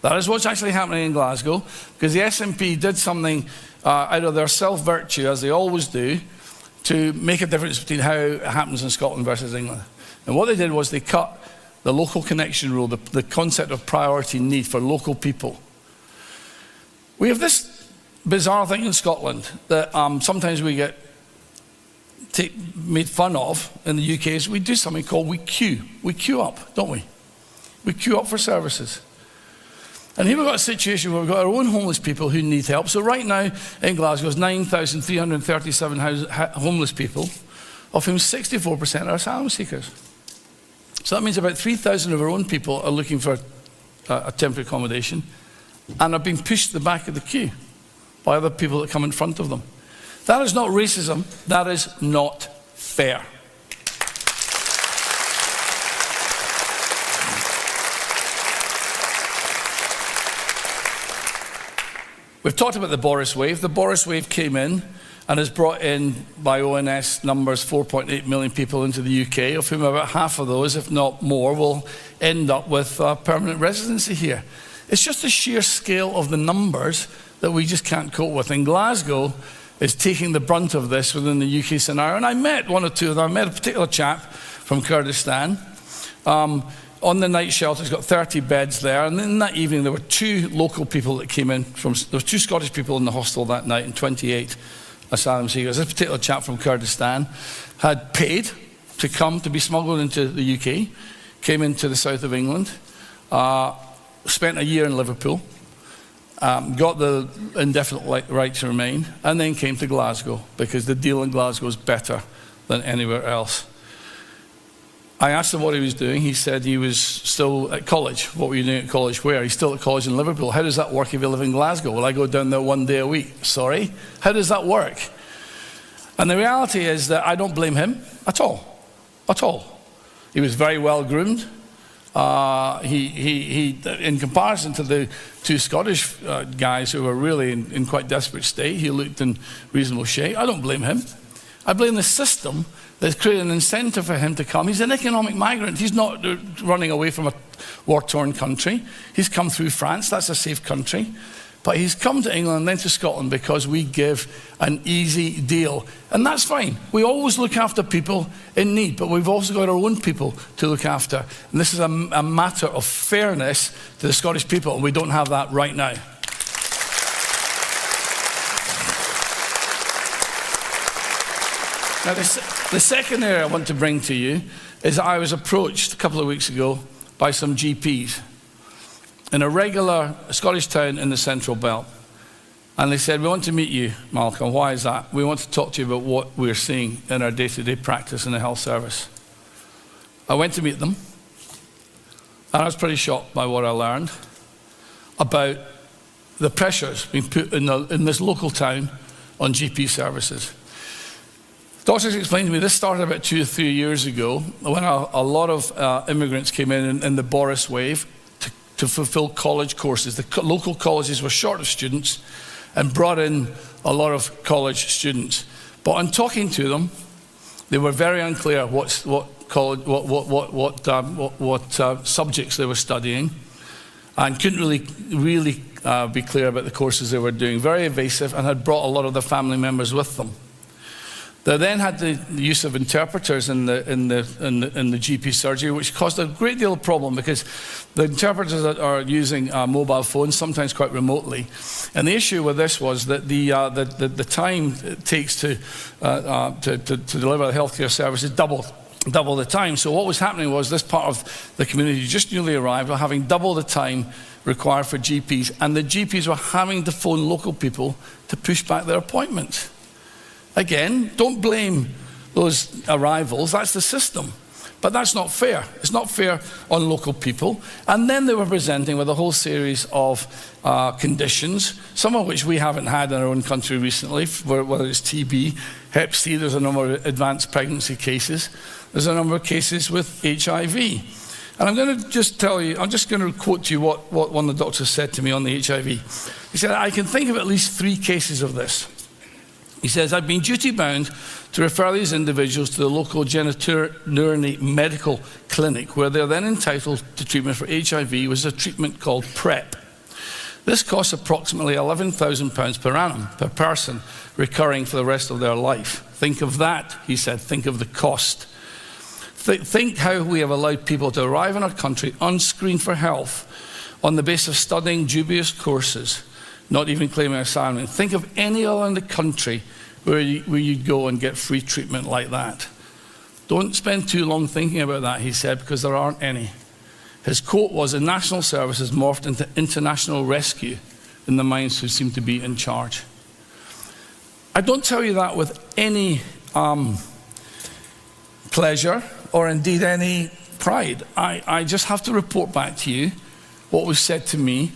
That is what's actually happening in Glasgow, because the SNP did something out of their self-virtue, as they always do, to make a difference between how it happens in Scotland versus England. And what they did was they cut the local connection rule, the concept of priority need for local people. We have this bizarre thing in Scotland that sometimes we get made fun of in the UK is we do something called we queue up, don't we? We queue up for services. And here we've got a situation where we've got our own homeless people who need help. So right now in Glasgow, there's 9,337 homeless people, of whom 64% are asylum seekers. So that means about 3,000 of our own people are looking for a temporary accommodation and are being pushed to the back of the queue by other people that come in front of them. That is not racism, that is not fair. We've talked about the Boris wave. The Boris wave came in and has brought in, by ONS numbers, 4.8 million people into the UK, of whom about half of those, if not more, will end up with permanent residency here. It's just the sheer scale of the numbers that we just can't cope with. And Glasgow is taking the brunt of this within the UK scenario. And I met one or two of them. I met a particular chap from Kurdistan. On the night shelter, he's got 30 beds there. And in that evening, there were 2 local people that came in. There were 2 Scottish people in the hostel that night and 28 asylum seekers. This particular chap from Kurdistan had paid to come to be smuggled into the UK, came into the south of England, spent a year in Liverpool, got the indefinite right to remain, and then came to Glasgow because the deal in Glasgow is better than anywhere else. I asked him what he was doing. He said he was still at college. What were you doing at college? Where? He's still at college in Liverpool. How does that work if you live in Glasgow? Well, I go down there 1 day a week. Sorry? How does that work? And the reality is that I don't blame him at all. At all. He was very well groomed. He, in comparison to the two Scottish guys who were really in quite desperate state, he looked in reasonable shape. I don't blame him. I blame the system that's created an incentive for him to come. He's an economic migrant. He's not running away from a war-torn country. He's come through France. That's a safe country. But he's come to England and then to Scotland because we give an easy deal. And that's fine. We always look after people in need, but we've also got our own people to look after. And this is a matter of fairness to the Scottish people, and we don't have that right now. Now, the second area I want to bring to you is I was approached a couple of weeks ago by some GPs in a regular Scottish town in the Central Belt. And they said, we want to meet you, Malcolm. Why is that? We want to talk to you about what we're seeing in our day-to-day practice in the health service. I went to meet them, and I was pretty shocked by what I learned about the pressures being put in this local town on GP services. Doctors explained to me this started about 2 or 3 years ago when a lot of immigrants came in the Boris wave to fulfill college courses. The local colleges were short of students and brought in a lot of college students. But on talking to them, they were very unclear what subjects they were studying, and couldn't really be clear about the courses they were doing. Very evasive, and had brought a lot of their family members with them. They then had the use of interpreters in the GP surgery, which caused a great deal of problem because the interpreters are using mobile phones, sometimes quite remotely. And the issue with this was that the time it takes to deliver the healthcare services double the time. So what was happening was this part of the community just newly arrived were having double the time required for GPs, and the GPs were having to phone local people to push back their appointments. Again, don't blame those arrivals, that's the system. But that's not fair. It's not fair on local people. And then they were presenting with a whole series of conditions, some of which we haven't had in our own country recently, whether it's TB, Hep C, there's a number of advanced pregnancy cases, there's a number of cases with HIV. And I'm going to just tell you, I'm just going to quote to you what one of the doctors said to me on the HIV. He said, I can think of at least 3 cases of this. He says, I've been duty-bound to refer these individuals to the local genitourinary medical clinic, where they're then entitled to treatment for HIV, which is a treatment called PrEP. This costs approximately £11,000 per annum per person, recurring for the rest of their life. Think of that, he said, think of the cost. Think how we have allowed people to arrive in our country unscreened for health on the basis of studying dubious courses, not even claiming asylum. Think of any other in the country where you'd go and get free treatment like that. Don't spend too long thinking about that, he said, because there aren't any. His quote was, the national service has morphed into international rescue in the minds who seem to be in charge. I don't tell you that with any pleasure or indeed any pride. I just have to report back to you what was said to me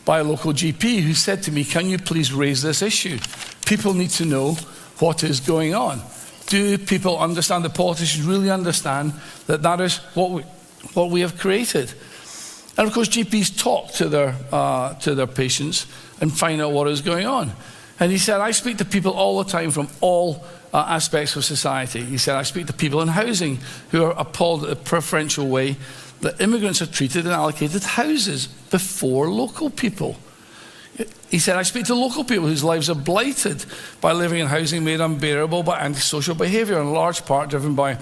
by a local GP who said to me, can you please raise this issue? People need to know what is going on. Do people understand, the politicians really understand that that is what we have created? And of course GPs talk to their patients and find out what is going on. And he said, I speak to people all the time from all aspects of society. He said, I speak to people in housing who are appalled at the preferential way that immigrants are treated and allocated houses before local people. He said, I speak to local people whose lives are blighted by living in housing made unbearable by antisocial behaviour, in large part driven by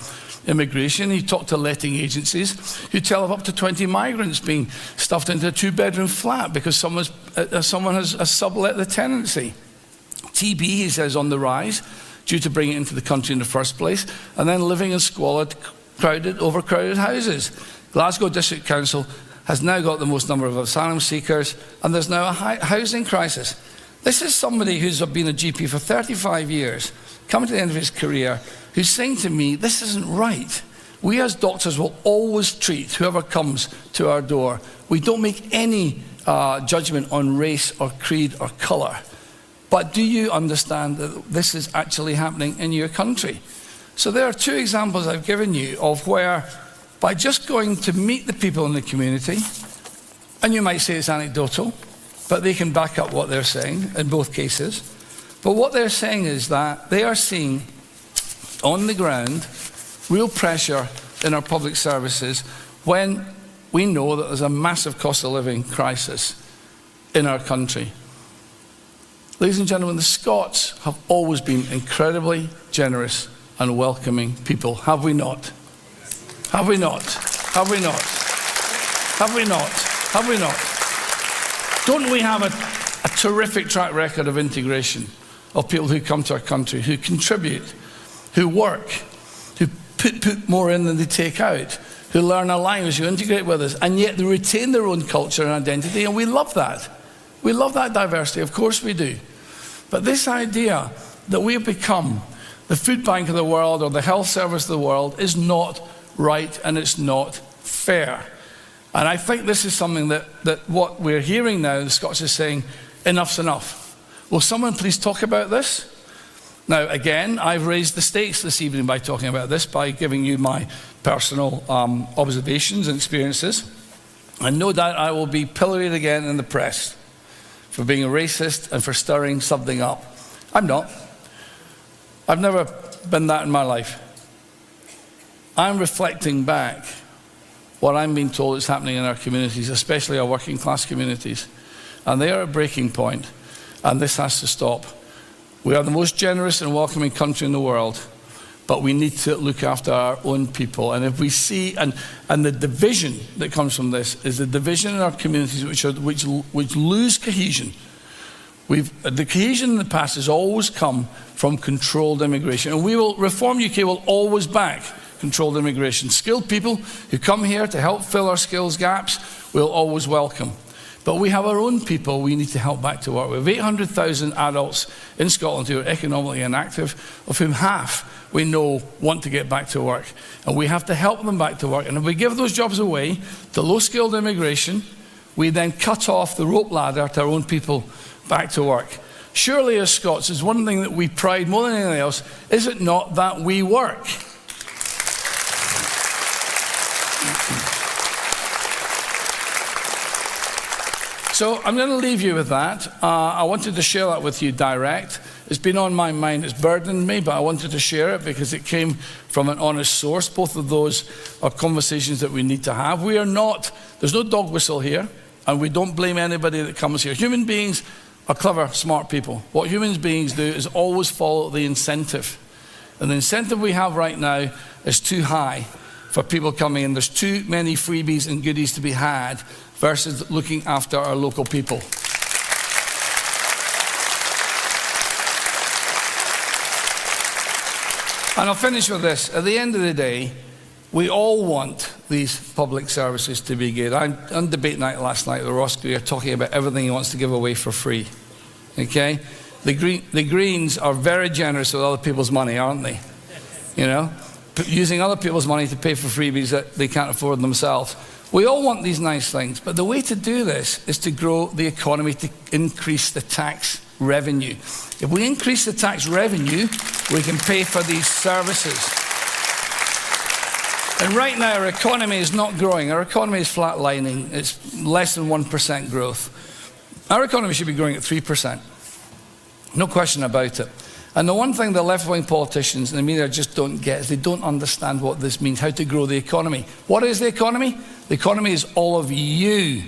immigration. He talked to letting agencies who tell of up to 20 migrants being stuffed into a 2-bedroom flat because someone has sublet the tenancy. TB, he says, on the rise due to bringing it into the country in the first place, and then living in squalid, overcrowded houses. Glasgow District Council has now got the most number of asylum seekers, and there's now a housing crisis. This is somebody who's been a GP for 35 years, coming to the end of his career, who's saying to me, this isn't right. We as doctors will always treat whoever comes to our door. We don't make any judgment on race or creed or colour. But do you understand that this is actually happening in your country? So there are two examples I've given you of where, by just going to meet the people in the community, and you might say it's anecdotal, but they can back up what they're saying in both cases. But what they're saying is that they are seeing on the ground real pressure in our public services when we know that there's a massive cost of living crisis in our country. Ladies and gentlemen, the Scots have always been incredibly generous and welcoming people, have we not? Have we not? Have we not? Have we not? Have we not? Don't we have a terrific track record of integration of people who come to our country, who contribute, who work, who put more in than they take out, who learn our language, who integrate with us, and yet they retain their own culture and identity, and we love that. We love that diversity, of course we do. But this idea that we have become the food bank of the world or the health service of the world is not right, and it's not fair. And I think this is something that what we're hearing now, the Scots are saying, enough's enough. Will someone please talk about this? Now, again, I've raised the stakes this evening by talking about this, by giving you my personal observations and experiences. And no doubt I will be pilloried again in the press for being a racist and for stirring something up. I'm not. I've never been that in my life. I'm reflecting back what I'm being told is happening in our communities, especially our working class communities. And they are at a breaking point, and this has to stop. We are the most generous and welcoming country in the world, but we need to look after our own people. And if we see, and the division that comes from this is the division in our communities which lose cohesion. The cohesion in the past has always come from controlled immigration, and Reform UK will always back controlled immigration. Skilled people who come here to help fill our skills gaps, we'll always welcome. But we have our own people we need to help back to work. We have 800,000 adults in Scotland who are economically inactive, of whom half we know want to get back to work. And we have to help them back to work. And if we give those jobs away to low-skilled immigration, we then cut off the rope ladder to our own people back to work. Surely as Scots, is one thing that we pride more than anything else, is it not that we work? So I'm going to leave you with that. I wanted to share that with you direct. It's been on my mind, it's burdened me, but I wanted to share it because it came from an honest source. Both of those are conversations that we need to have. There's no dog whistle here, and we don't blame anybody that comes here. Human beings are clever, smart people. What human beings do is always follow the incentive. And the incentive we have right now is too high for people coming in. There's too many freebies and goodies to be had versus looking after our local people. And I'll finish with this. At the end of the day, we all want these public services to be good. On debate night last night with Ross Greer talking about everything he wants to give away for free. Okay? The Greens are very generous with other people's money, aren't they? You know? Using other people's money to pay for freebies that they can't afford themselves. We all want these nice things, but the way to do this is to grow the economy, to increase the tax revenue. If we increase the tax revenue, we can pay for these services. And right now, our economy is not growing. Our economy is flatlining. It's less than 1% growth. Our economy should be growing at 3%. No question about it. And the one thing the left-wing politicians and the media just don't get is they don't understand what this means, how to grow the economy. What is the economy? The economy is all of you.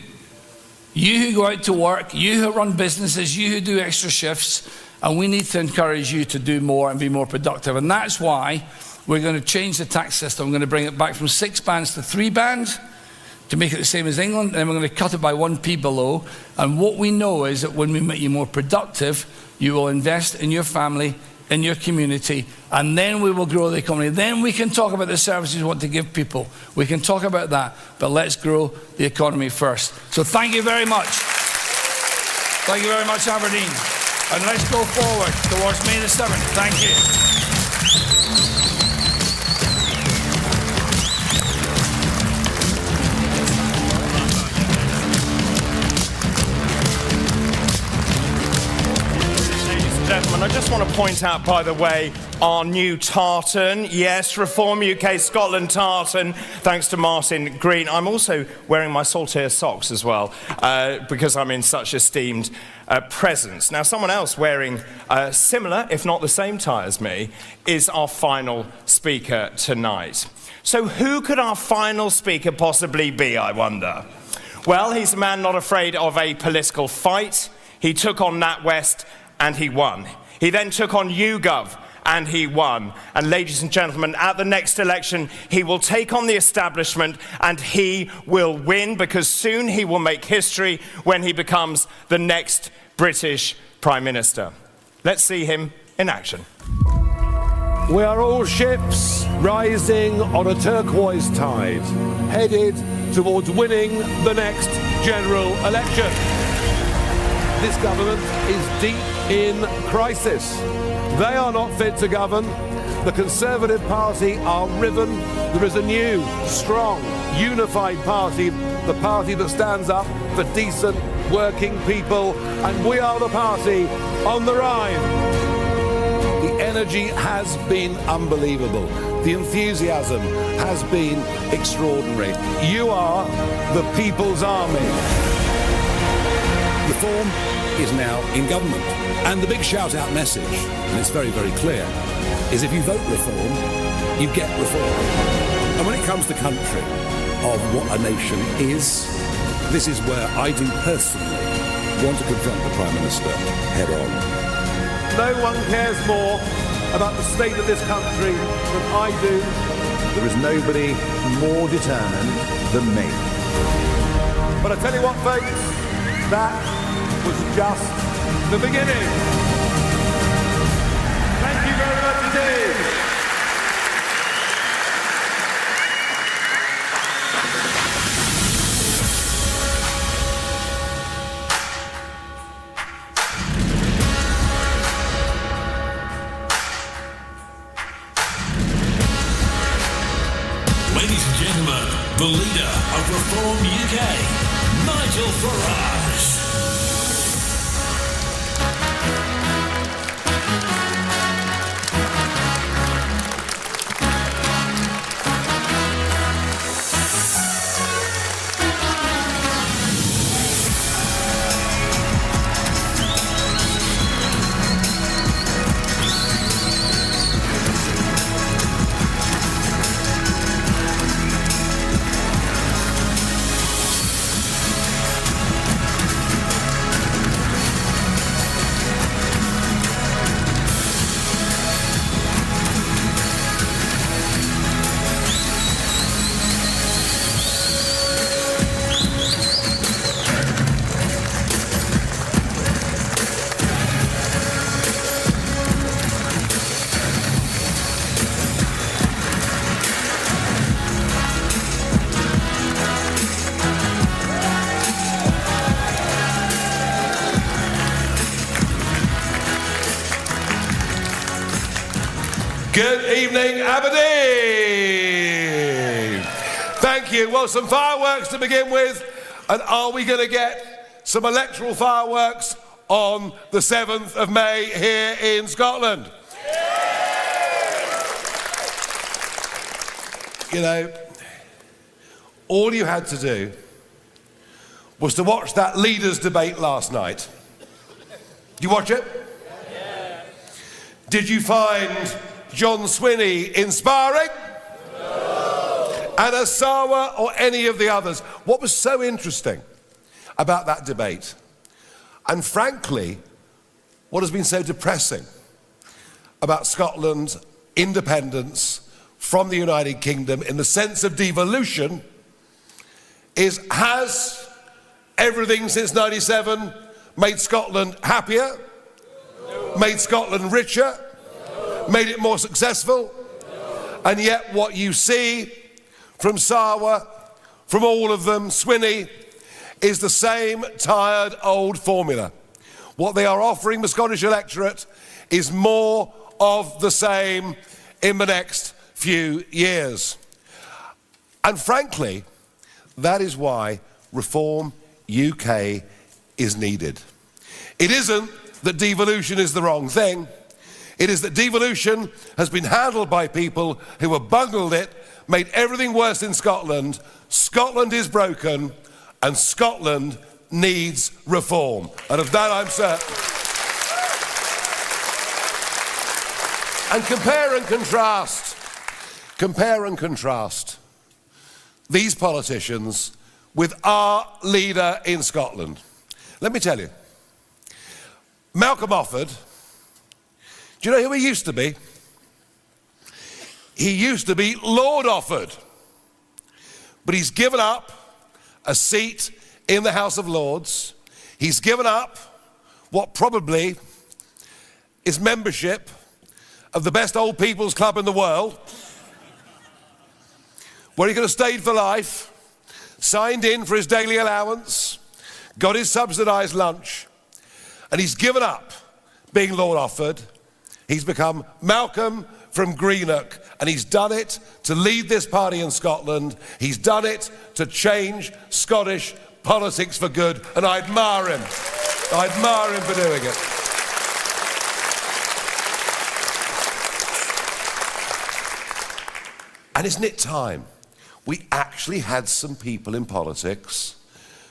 You who go out to work, you who run businesses, you who do extra shifts, and we need to encourage you to do more and be more productive. And that's why we're going to change the tax system. We're going to bring it back from 6 bands to 3 bands to make it the same as England, and then we're going to cut it by 1p below. And what we know is that when we make you more productive, you will invest in your family in your community, and then we will grow the economy. Then we can talk about the services we want to give people. We can talk about that, but let's grow the economy first. So thank you very much. Thank you very much, Aberdeen. And let's go forward towards May the 7th. Thank you. Gentlemen, I just want to point out, by the way, our new tartan. Yes, Reform UK Scotland tartan, thanks to Martin Green. I'm also wearing my Saltaire socks as well, because I'm in such esteemed presence. Now, someone else wearing similar, if not the same tie as me, is our final speaker tonight. So who could our final speaker possibly be, I wonder? Well, he's a man not afraid of a political fight. He took on NatWest and he won. He then took on YouGov and he won. And ladies and gentlemen, at the next election, he will take on the establishment and he will win, because soon he will make history when he becomes the next British Prime Minister. Let's see him in action. We are all ships rising on a turquoise tide, headed towards winning the next general election. This government is deep in crisis. They are not fit to govern. The Conservative Party are riven. There is a new, strong, unified party, the party that stands up for decent, working people, and we are the party on the rise. The energy has been unbelievable. The enthusiasm has been extraordinary. You are the people's army. Reform is now in government. And the big shout-out message, and it's very, very clear, is if you vote Reform, you get Reform. And when it comes to country of what a nation is, this is where I do personally want to confront the Prime Minister head on. No one cares more about the state of this country than I do. There is nobody more determined than me. But I tell you what, folks, that was just the beginning. Thank you very much indeed. Ladies and gentlemen, the leader of Reform UK, Nigel Farage. Good evening, Aberdeen. Thank you. Well, some fireworks to begin with. And are we going to get some electoral fireworks on the 7th of May here in Scotland? You know, all you had to do was to watch that leaders' debate last night. Did you watch it? Yeah. Did you find John Swinney inspiring? No. And Asawa or any of the others? What was so interesting about that debate, and frankly, what has been so depressing about Scotland's independence from the United Kingdom in the sense of devolution, is has everything since 97 made Scotland happier, made Scotland richer, Made it more successful? And yet what you see from Sawa, from all of them, Swinney, is the same tired old formula. What they are offering the Scottish electorate is more of the same in the next few years. And frankly, that is why Reform UK is needed. It isn't that devolution is the wrong thing. It is that devolution has been handled by people who have bungled it, made everything worse in Scotland. Scotland is broken, and Scotland needs reform. And of that I'm certain. And compare and contrast these politicians with our leader in Scotland. Let me tell you, Malcolm Offord, do you know who he used to be? He used to be Lord Offord, but he's given up a seat in the House of Lords. He's given up what probably is membership of the best old people's club in the world, where he could have stayed for life, signed in for his daily allowance, got his subsidised lunch, and he's given up being Lord Offord. He's become Malcolm from Greenock, and he's done it to lead this party in Scotland. He's done it to change Scottish politics for good, and I admire him. I admire him for doing it. And isn't it time we actually had some people in politics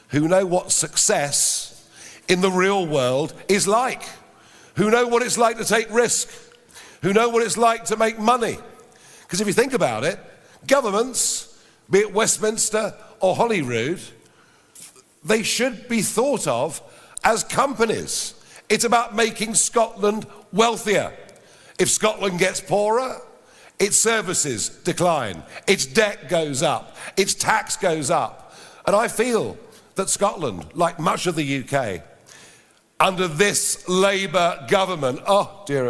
who know what success in the real world is like, who know what it's like to take risk, who know what it's like to make money. Because if you think about it, governments, be it Westminster or Holyrood, they should be thought of as companies. It's about making Scotland wealthier. If Scotland gets poorer, its services decline, its debt goes up, its tax goes up. And I feel that Scotland, like much of the UK, under this Labour government, oh dear,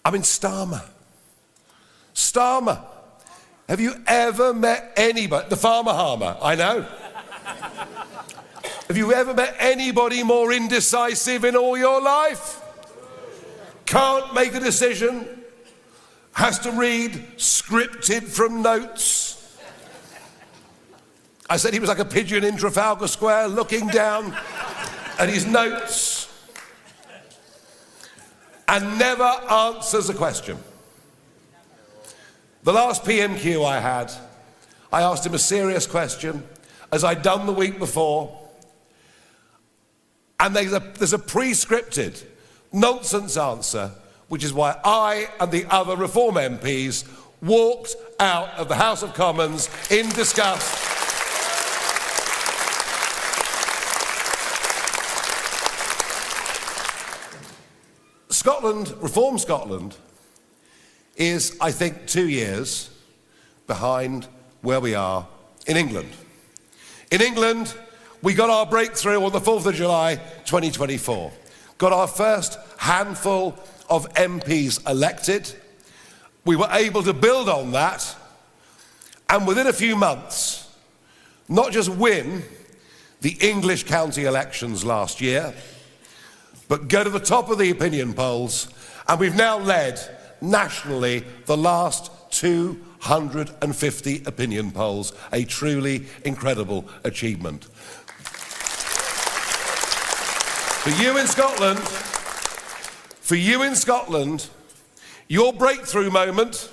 I mean, Starmer. Have you ever met anybody, the farmer harmer, I know. Have you ever met anybody more indecisive in all your life? Can't make a decision, has to read scripted from notes. I said he was like a pigeon in Trafalgar Square looking down at his notes and never answers a question. The last PMQ I had, I asked him a serious question, as I'd done the week before, and there's a pre-scripted nonsense answer, which is why I and the other Reform MPs walked out of the House of Commons in disgust. Scotland, Reform Scotland, is, I think, 2 years behind where we are in England. In England, we got our breakthrough on the 4th of July 2024. Got our first handful of MPs elected. We were able to build on that, and within a few months, not just win the English county elections last year, but go to the top of the opinion polls, and we've now led nationally the last 250 opinion polls, a truly incredible achievement. For you in Scotland, your breakthrough moment,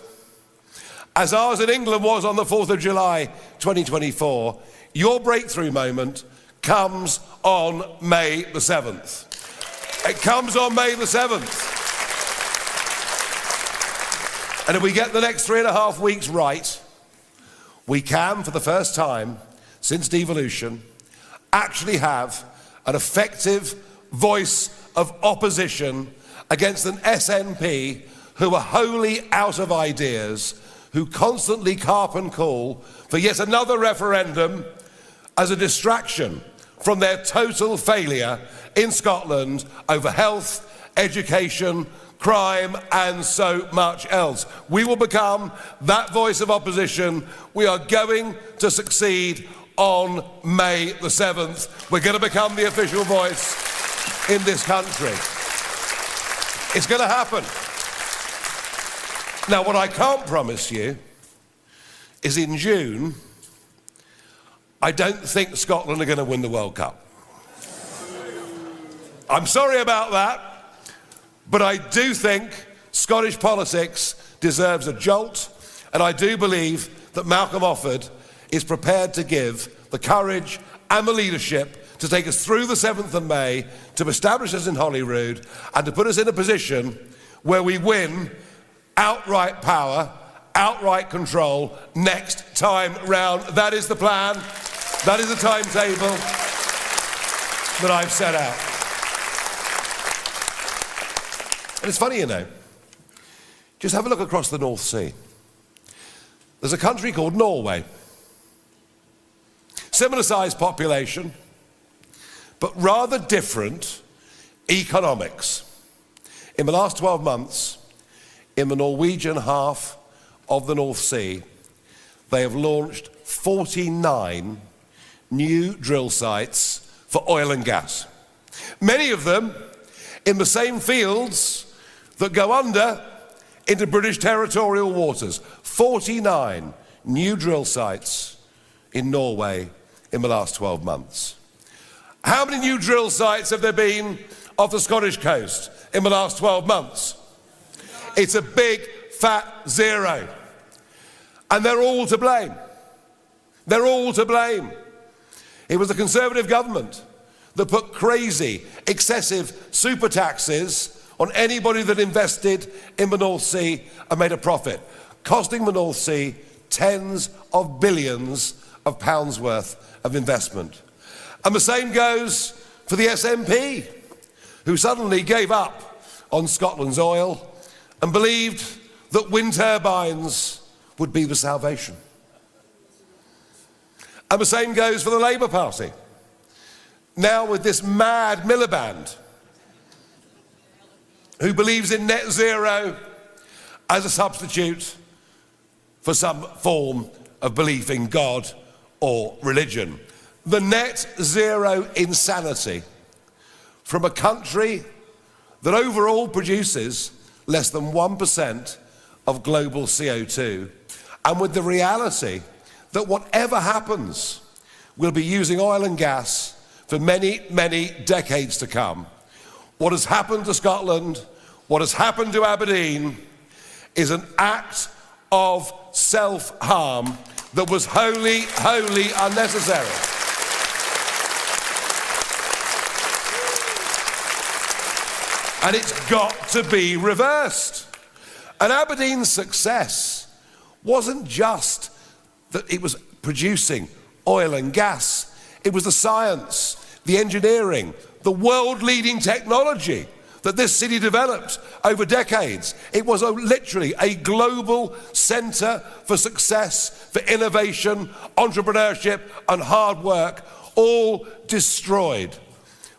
as ours in England was on the 4th of July 2024, your breakthrough moment comes on May the 7th. It comes on May the 7th. And if we get the next 3.5 weeks right, we can, for the first time since devolution, actually have an effective voice of opposition against an SNP who are wholly out of ideas, who constantly carp and call for yet another referendum as a distraction from their total failure in Scotland over health, education, crime, and so much else. We will become that voice of opposition. We are going to succeed on May the 7th. We're going to become the official voice in this country. It's going to happen. Now, what I can't promise you is in June, I don't think Scotland are going to win the World Cup. I'm sorry about that, but I do think Scottish politics deserves a jolt, and I do believe that Malcolm Offord is prepared to give the courage and the leadership to take us through the 7th of May, to establish us in Holyrood, and to put us in a position where we win outright power, outright control next time round. That is the plan. That is the timetable that I've set out. And it's funny, you know, just have a look across the North Sea. There's a country called Norway. Similar sized population, but rather different economics. In the last 12 months, in the Norwegian half of the North Sea, they have launched 49 new drill sites for oil and gas. Many of them in the same fields that go under into British territorial waters. 49 new drill sites in Norway in the last 12 months. How many new drill sites have there been off the Scottish coast in the last 12 months? It's a big fat zero. And they're all to blame. They're all to blame. It was the Conservative government that put crazy, excessive super taxes on anybody that invested in the North Sea and made a profit, costing the North Sea tens of billions of pounds worth of investment. And the same goes for the SNP, who suddenly gave up on Scotland's oil and believed that wind turbines would be the salvation. And the same goes for the Labour Party. Now with this mad Miliband, who believes in net zero as a substitute for some form of belief in God or religion. The net zero insanity from a country that overall produces less than 1% of global CO2, and with the reality that whatever happens, we'll be using oil and gas for many, many decades to come. What has happened to Scotland, what has happened to Aberdeen, is an act of self-harm that was wholly, wholly unnecessary. And it's got to be reversed. And Aberdeen's success wasn't just that it was producing oil and gas. It was the science, the engineering, the world-leading technology that this city developed over decades. It was literally a global centre for success, for innovation, entrepreneurship, and hard work, all destroyed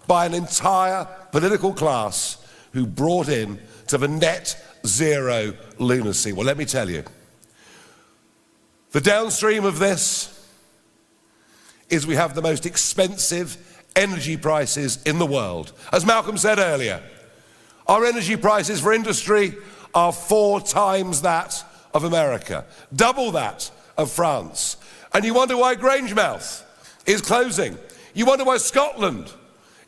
by an entire political class who brought in to the net zero lunacy. Well, let me tell you, the downstream of this is we have the most expensive energy prices in the world. As Malcolm said earlier, our energy prices for industry are 4 times that of America, double that of France. And you wonder why Grangemouth is closing. You wonder why Scotland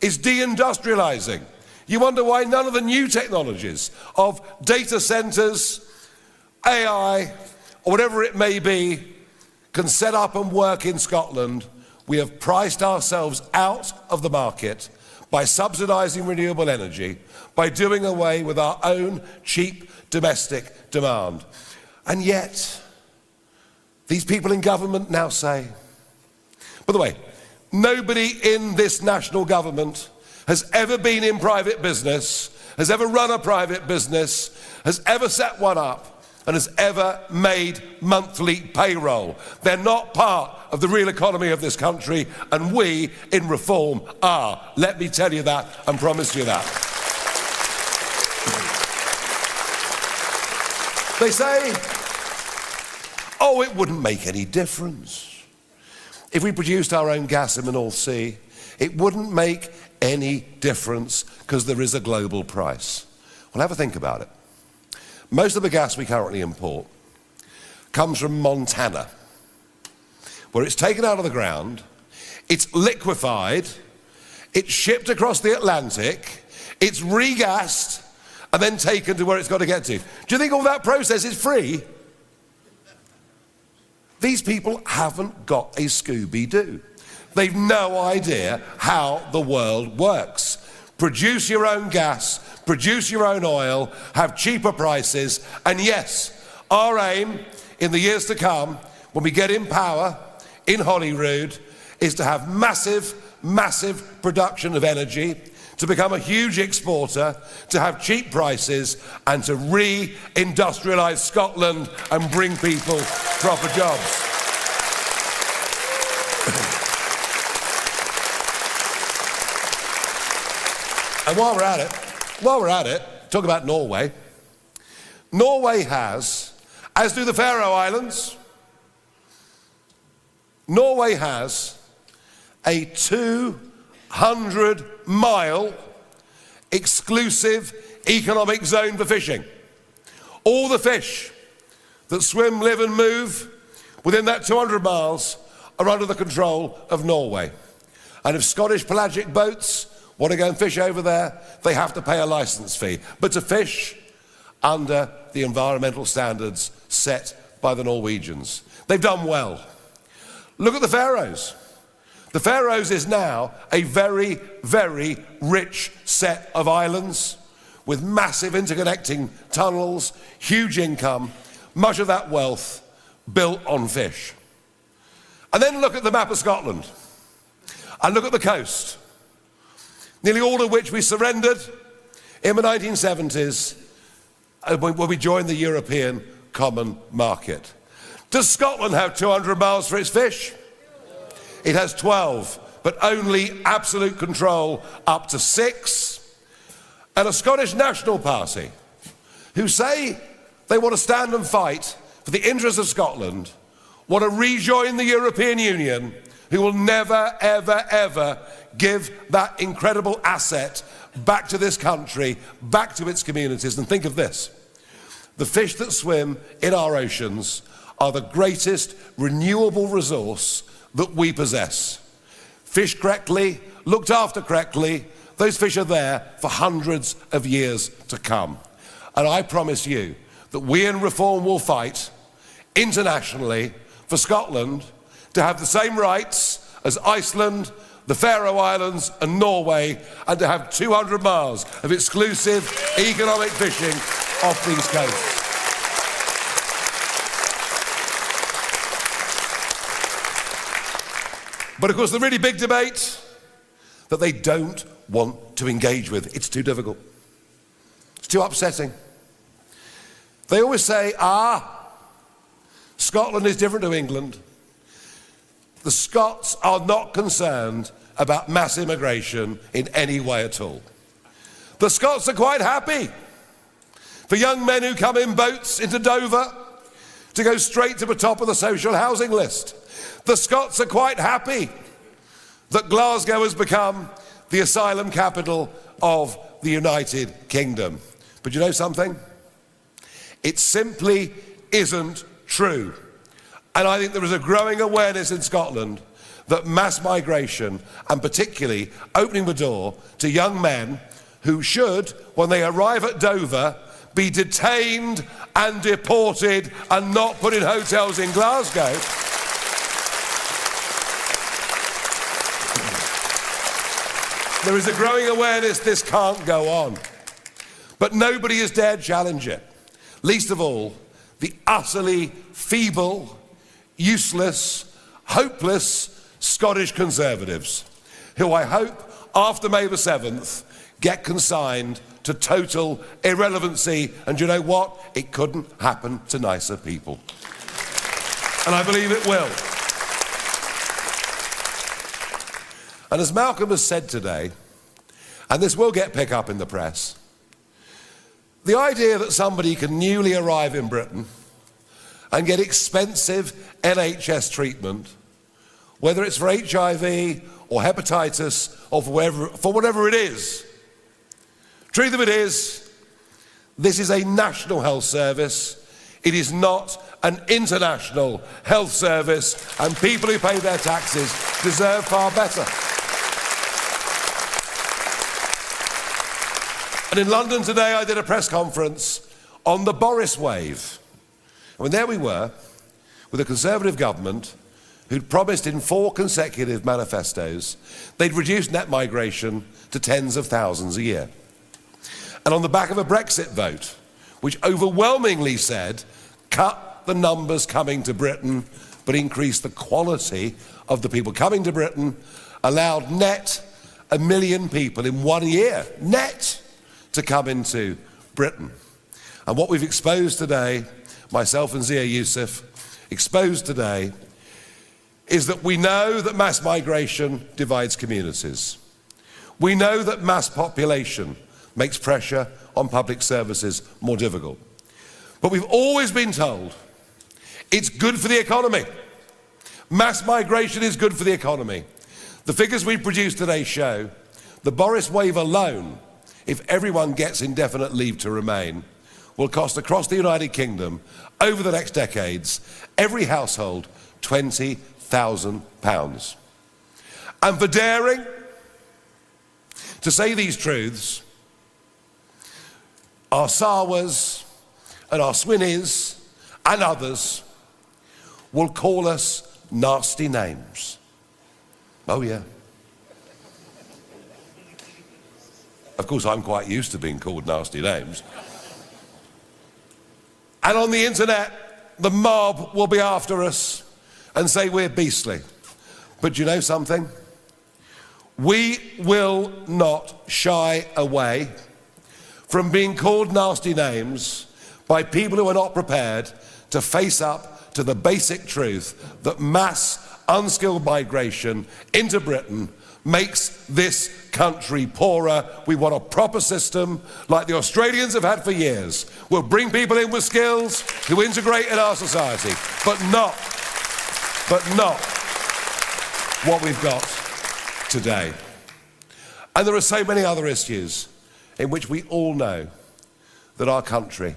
is deindustrialising. You wonder why none of the new technologies of data centres, AI, or whatever it may be, can set up and work in Scotland. We have priced ourselves out of the market by subsidising renewable energy, by doing away with our own cheap domestic demand. And yet, these people in government now say, by the way, nobody in this national government has ever been in private business, has ever run a private business, has ever set one up, and has ever made monthly payroll. They're not part of the real economy of this country, and we in Reform are. Let me tell you that and promise you that. They say, oh, it wouldn't make any difference. If we produced our own gas in the North Sea, it wouldn't make any difference because there is a global price. Well, have a think about it. Most of the gas we currently import comes from Montana, where it's taken out of the ground, it's liquefied, it's shipped across the Atlantic, it's regassed, and then taken to where it's got to get to. Do you think all that process is free? These people haven't got a Scooby-Doo. They've no idea how the world works. Produce your own gas, produce your own oil, have cheaper prices, and yes, our aim in the years to come, when we get in power in Holyrood, is to have massive, massive production of energy, to become a huge exporter, to have cheap prices, and to re-industrialise Scotland and bring people proper jobs. And while we're at it, talk about Norway. Norway has, as do the Faroe Islands, Norway has a 200-mile exclusive economic zone for fishing. All the fish that swim, live and move within that 200 miles are under the control of Norway. And if Scottish pelagic boats want to go and fish over there, they have to pay a licence fee. But to fish under the environmental standards set by the Norwegians. They've done well. Look at the Faroes. The Faroes is now a very, very rich set of islands with massive interconnecting tunnels, huge income, much of that wealth built on fish. And then look at the map of Scotland and look at the coast, nearly all of which we surrendered in the 1970s when we joined the European Common Market. Does Scotland have 200 miles for its fish? It has 12, but only absolute control up to 6. And a Scottish National Party who say they want to stand and fight for the interests of Scotland, want to rejoin the European Union, who will never, ever, ever give that incredible asset back to this country, back to its communities. And think of this. The fish that swim in our oceans are the greatest renewable resource that we possess. Fished correctly, looked after correctly, those fish are there for hundreds of years to come. And I promise you that we in Reform will fight internationally for Scotland to have the same rights as Iceland, the Faroe Islands and Norway, and to have 200 miles of exclusive economic fishing off these coasts. But of course the really big debate that they don't want to engage with, it's too difficult. It's too upsetting. They always say, Scotland is different to England. The Scots are not concerned about mass immigration in any way at all. The Scots are quite happy for young men who come in boats into Dover to go straight to the top of the social housing list. The Scots are quite happy that Glasgow has become the asylum capital of the United Kingdom. But you know something? It simply isn't true. And I think there is a growing awareness in Scotland that mass migration, and particularly opening the door to young men who should, when they arrive at Dover, be detained and deported and not put in hotels in Glasgow. There is a growing awareness this can't go on. But nobody has dared challenge it. Least of all, the utterly feeble, useless, hopeless Scottish Conservatives, who I hope after May the 7th get consigned to total irrelevancy. And you know what? It couldn't happen to nicer people. And I believe it will. And as Malcolm has said today, and this will get picked up in the press, The idea that somebody can newly arrive in Britain and get expensive NHS treatment, whether it's for HIV or hepatitis or for whatever it is. Truth of it is, this is a national health service. It is not an international health service, and people who pay their taxes deserve far better. And in London today, I did a press conference on the Boris wave. And there we were, with a Conservative government who'd promised in 4 consecutive manifestos they'd reduce net migration to tens of thousands a year. And on the back of a Brexit vote, which overwhelmingly said, cut the numbers coming to Britain, but increase the quality of the people coming to Britain, allowed net 1 million people in 1 year, net, to come into Britain. And what we've exposed today, myself and Zia Youssef, exposed today, is that we know that mass migration divides communities. We know that mass population makes pressure on public services more difficult. But we've always been told it's good for the economy. Mass migration is good for the economy. The figures we produced today show the Boris wave alone, if everyone gets indefinite leave to remain, will cost across the United Kingdom over the next decades, every household, £20,000. And for daring to say these truths, our Sawas and our Swinnies and others will call us nasty names. Oh yeah. Of course, I'm quite used to being called nasty names. And on the internet, the mob will be after us and say we're beastly. But do you know something? We will not shy away from being called nasty names by people who are not prepared to face up to the basic truth that mass unskilled migration into Britain makes this country poorer. We want a proper system like the Australians have had for years. We'll bring people in with skills who integrate in our society, but not what we've got today. And there are so many other issues in which we all know that our country,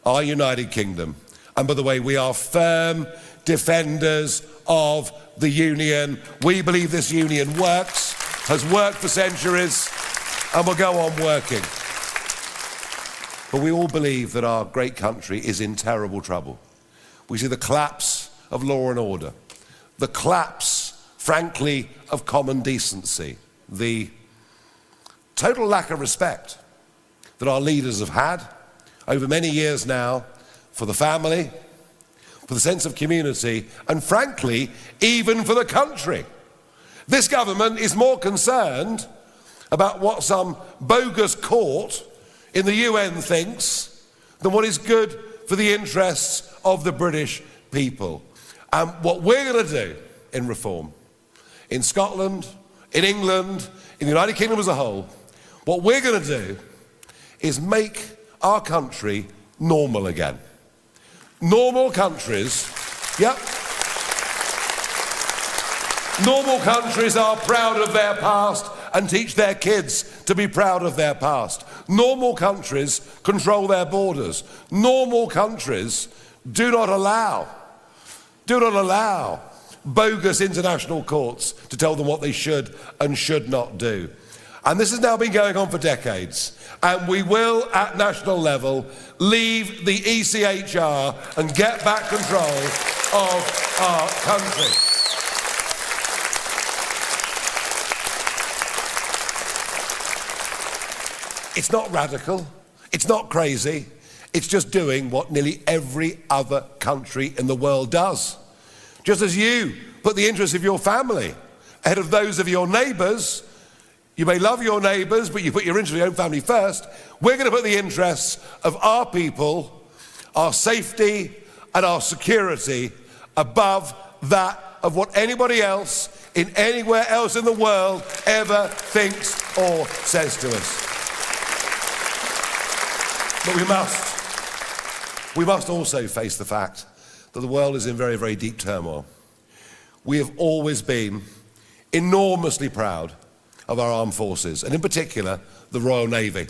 our United Kingdom, and by the way, we are firm defenders of the union. We believe this union works, has worked for centuries, and will go on working. But we all believe that our great country is in terrible trouble. We see the collapse of law and order, the collapse, frankly, of common decency, the total lack of respect that our leaders have had over many years now for the family, for the sense of community, and frankly, even for the country. This government is more concerned about what some bogus court in the UN thinks than what is good for the interests of the British people. And what we're going to do in reform, in Scotland, in England, in the United Kingdom as a whole, what we're going to do is make our country normal again. Normal countries, yep. Normal countries are proud of their past and teach their kids to be proud of their past. Normal countries control their borders. Normal countries do not allow bogus international courts to tell them what they should and should not do. And this has now been going on for decades. And we will, at national level, leave the ECHR and get back control of our country. It's not radical. It's not crazy. It's just doing what nearly every other country in the world does. Just as you put the interests of your family ahead of those of your neighbours, you may love your neighbours, but you put your interests of your own family first. We're going to put the interests of our people, our safety and our security above that of what anybody else in anywhere else in the world ever thinks or says to us. But we must also face the fact that the world is in very, very deep turmoil. We have always been enormously proud of our armed forces, and in particular, the Royal Navy.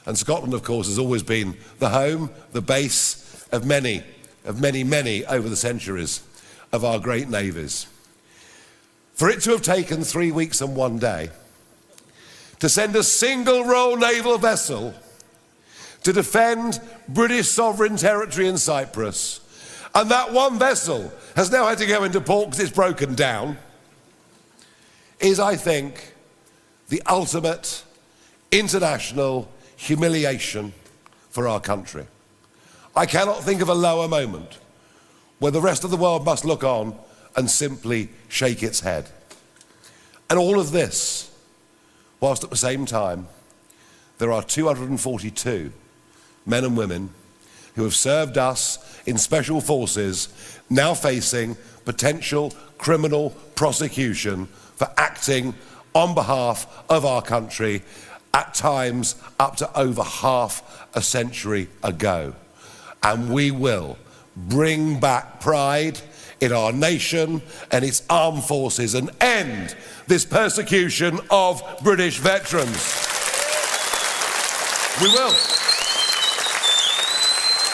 And Scotland, of course, has always been the home, the base of many over the centuries of our great navies. For it to have taken 3 weeks and 1 day to send a single Royal Naval vessel to defend British sovereign territory in Cyprus, and that one vessel has now had to go into port because it's broken down, is, I think, the ultimate international humiliation for our country. I cannot think of a lower moment where the rest of the world must look on and simply shake its head. And all of this, whilst at the same time, there are 242 men and women who have served us in special forces now facing potential criminal prosecution for acting on behalf of our country at times up to over half a century ago. And we will bring back pride in our nation and its armed forces and end this persecution of British veterans. We will.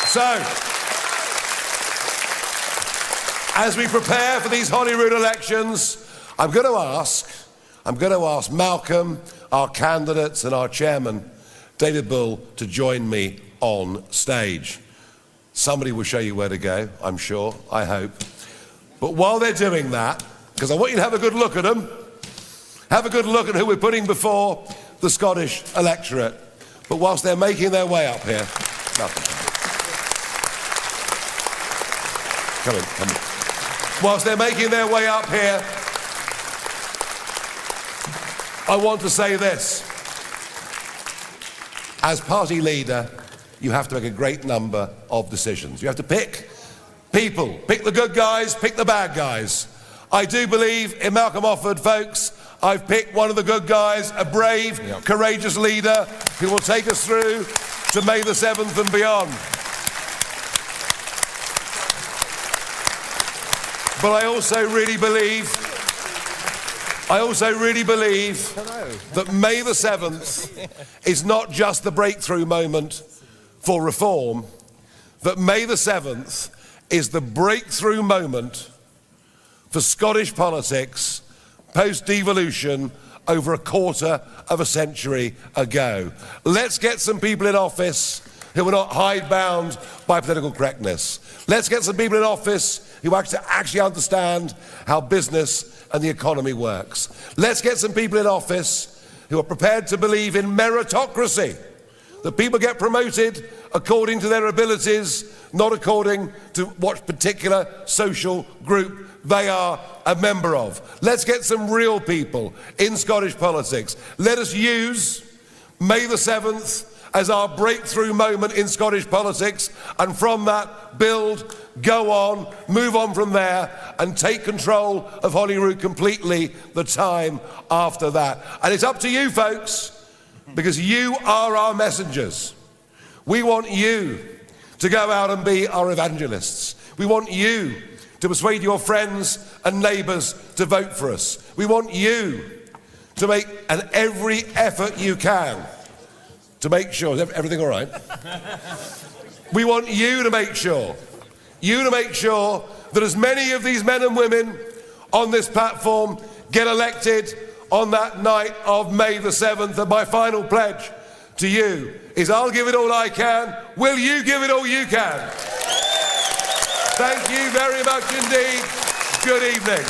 So, as we prepare for these Holyrood elections, I'm going to ask Malcolm, our candidates and our chairman, David Bull, to join me on stage. Somebody will show you where to go, I'm sure, I hope. But while they're doing that, because I want you to have a good look at them, have a good look at who we're putting before the Scottish electorate. But whilst they're making their way up here, Malcolm, come in. Whilst they're making their way up here, I want to say this. As party leader, you have to make a great number of decisions. You have to pick people. Pick the good guys, pick the bad guys. I do believe in Malcolm Offord, folks. I've picked one of the good guys, a brave, courageous leader who will take us through to May the 7th and beyond. But I also really believe that May the 7th is not just the breakthrough moment for reform, that May the 7th is the breakthrough moment for Scottish politics post-devolution over a quarter of a century ago. Let's get some people in office who are not hidebound by political correctness. Let's get some people in office who actually understand how business and the economy works. Let's get some people in office who are prepared to believe in meritocracy, that people get promoted according to their abilities, not according to what particular social group they are a member of. Let's get some real people in Scottish politics. Let us use May the 7th as our breakthrough moment in Scottish politics, and from that build, go on, move on from there, and take control of Holyrood completely the time after that. And it's up to you, folks, because you are our messengers. We want you to go out and be our evangelists. We want you to persuade your friends and neighbours to vote for us. We want you to make every effort you can to make sure, is everything all right? We want you to make sure that as many of these men and women on this platform get elected on that night of May the 7th. And my final pledge to you is I'll give it all I can. Will you give it all you can? Thank you very much indeed. Good evening.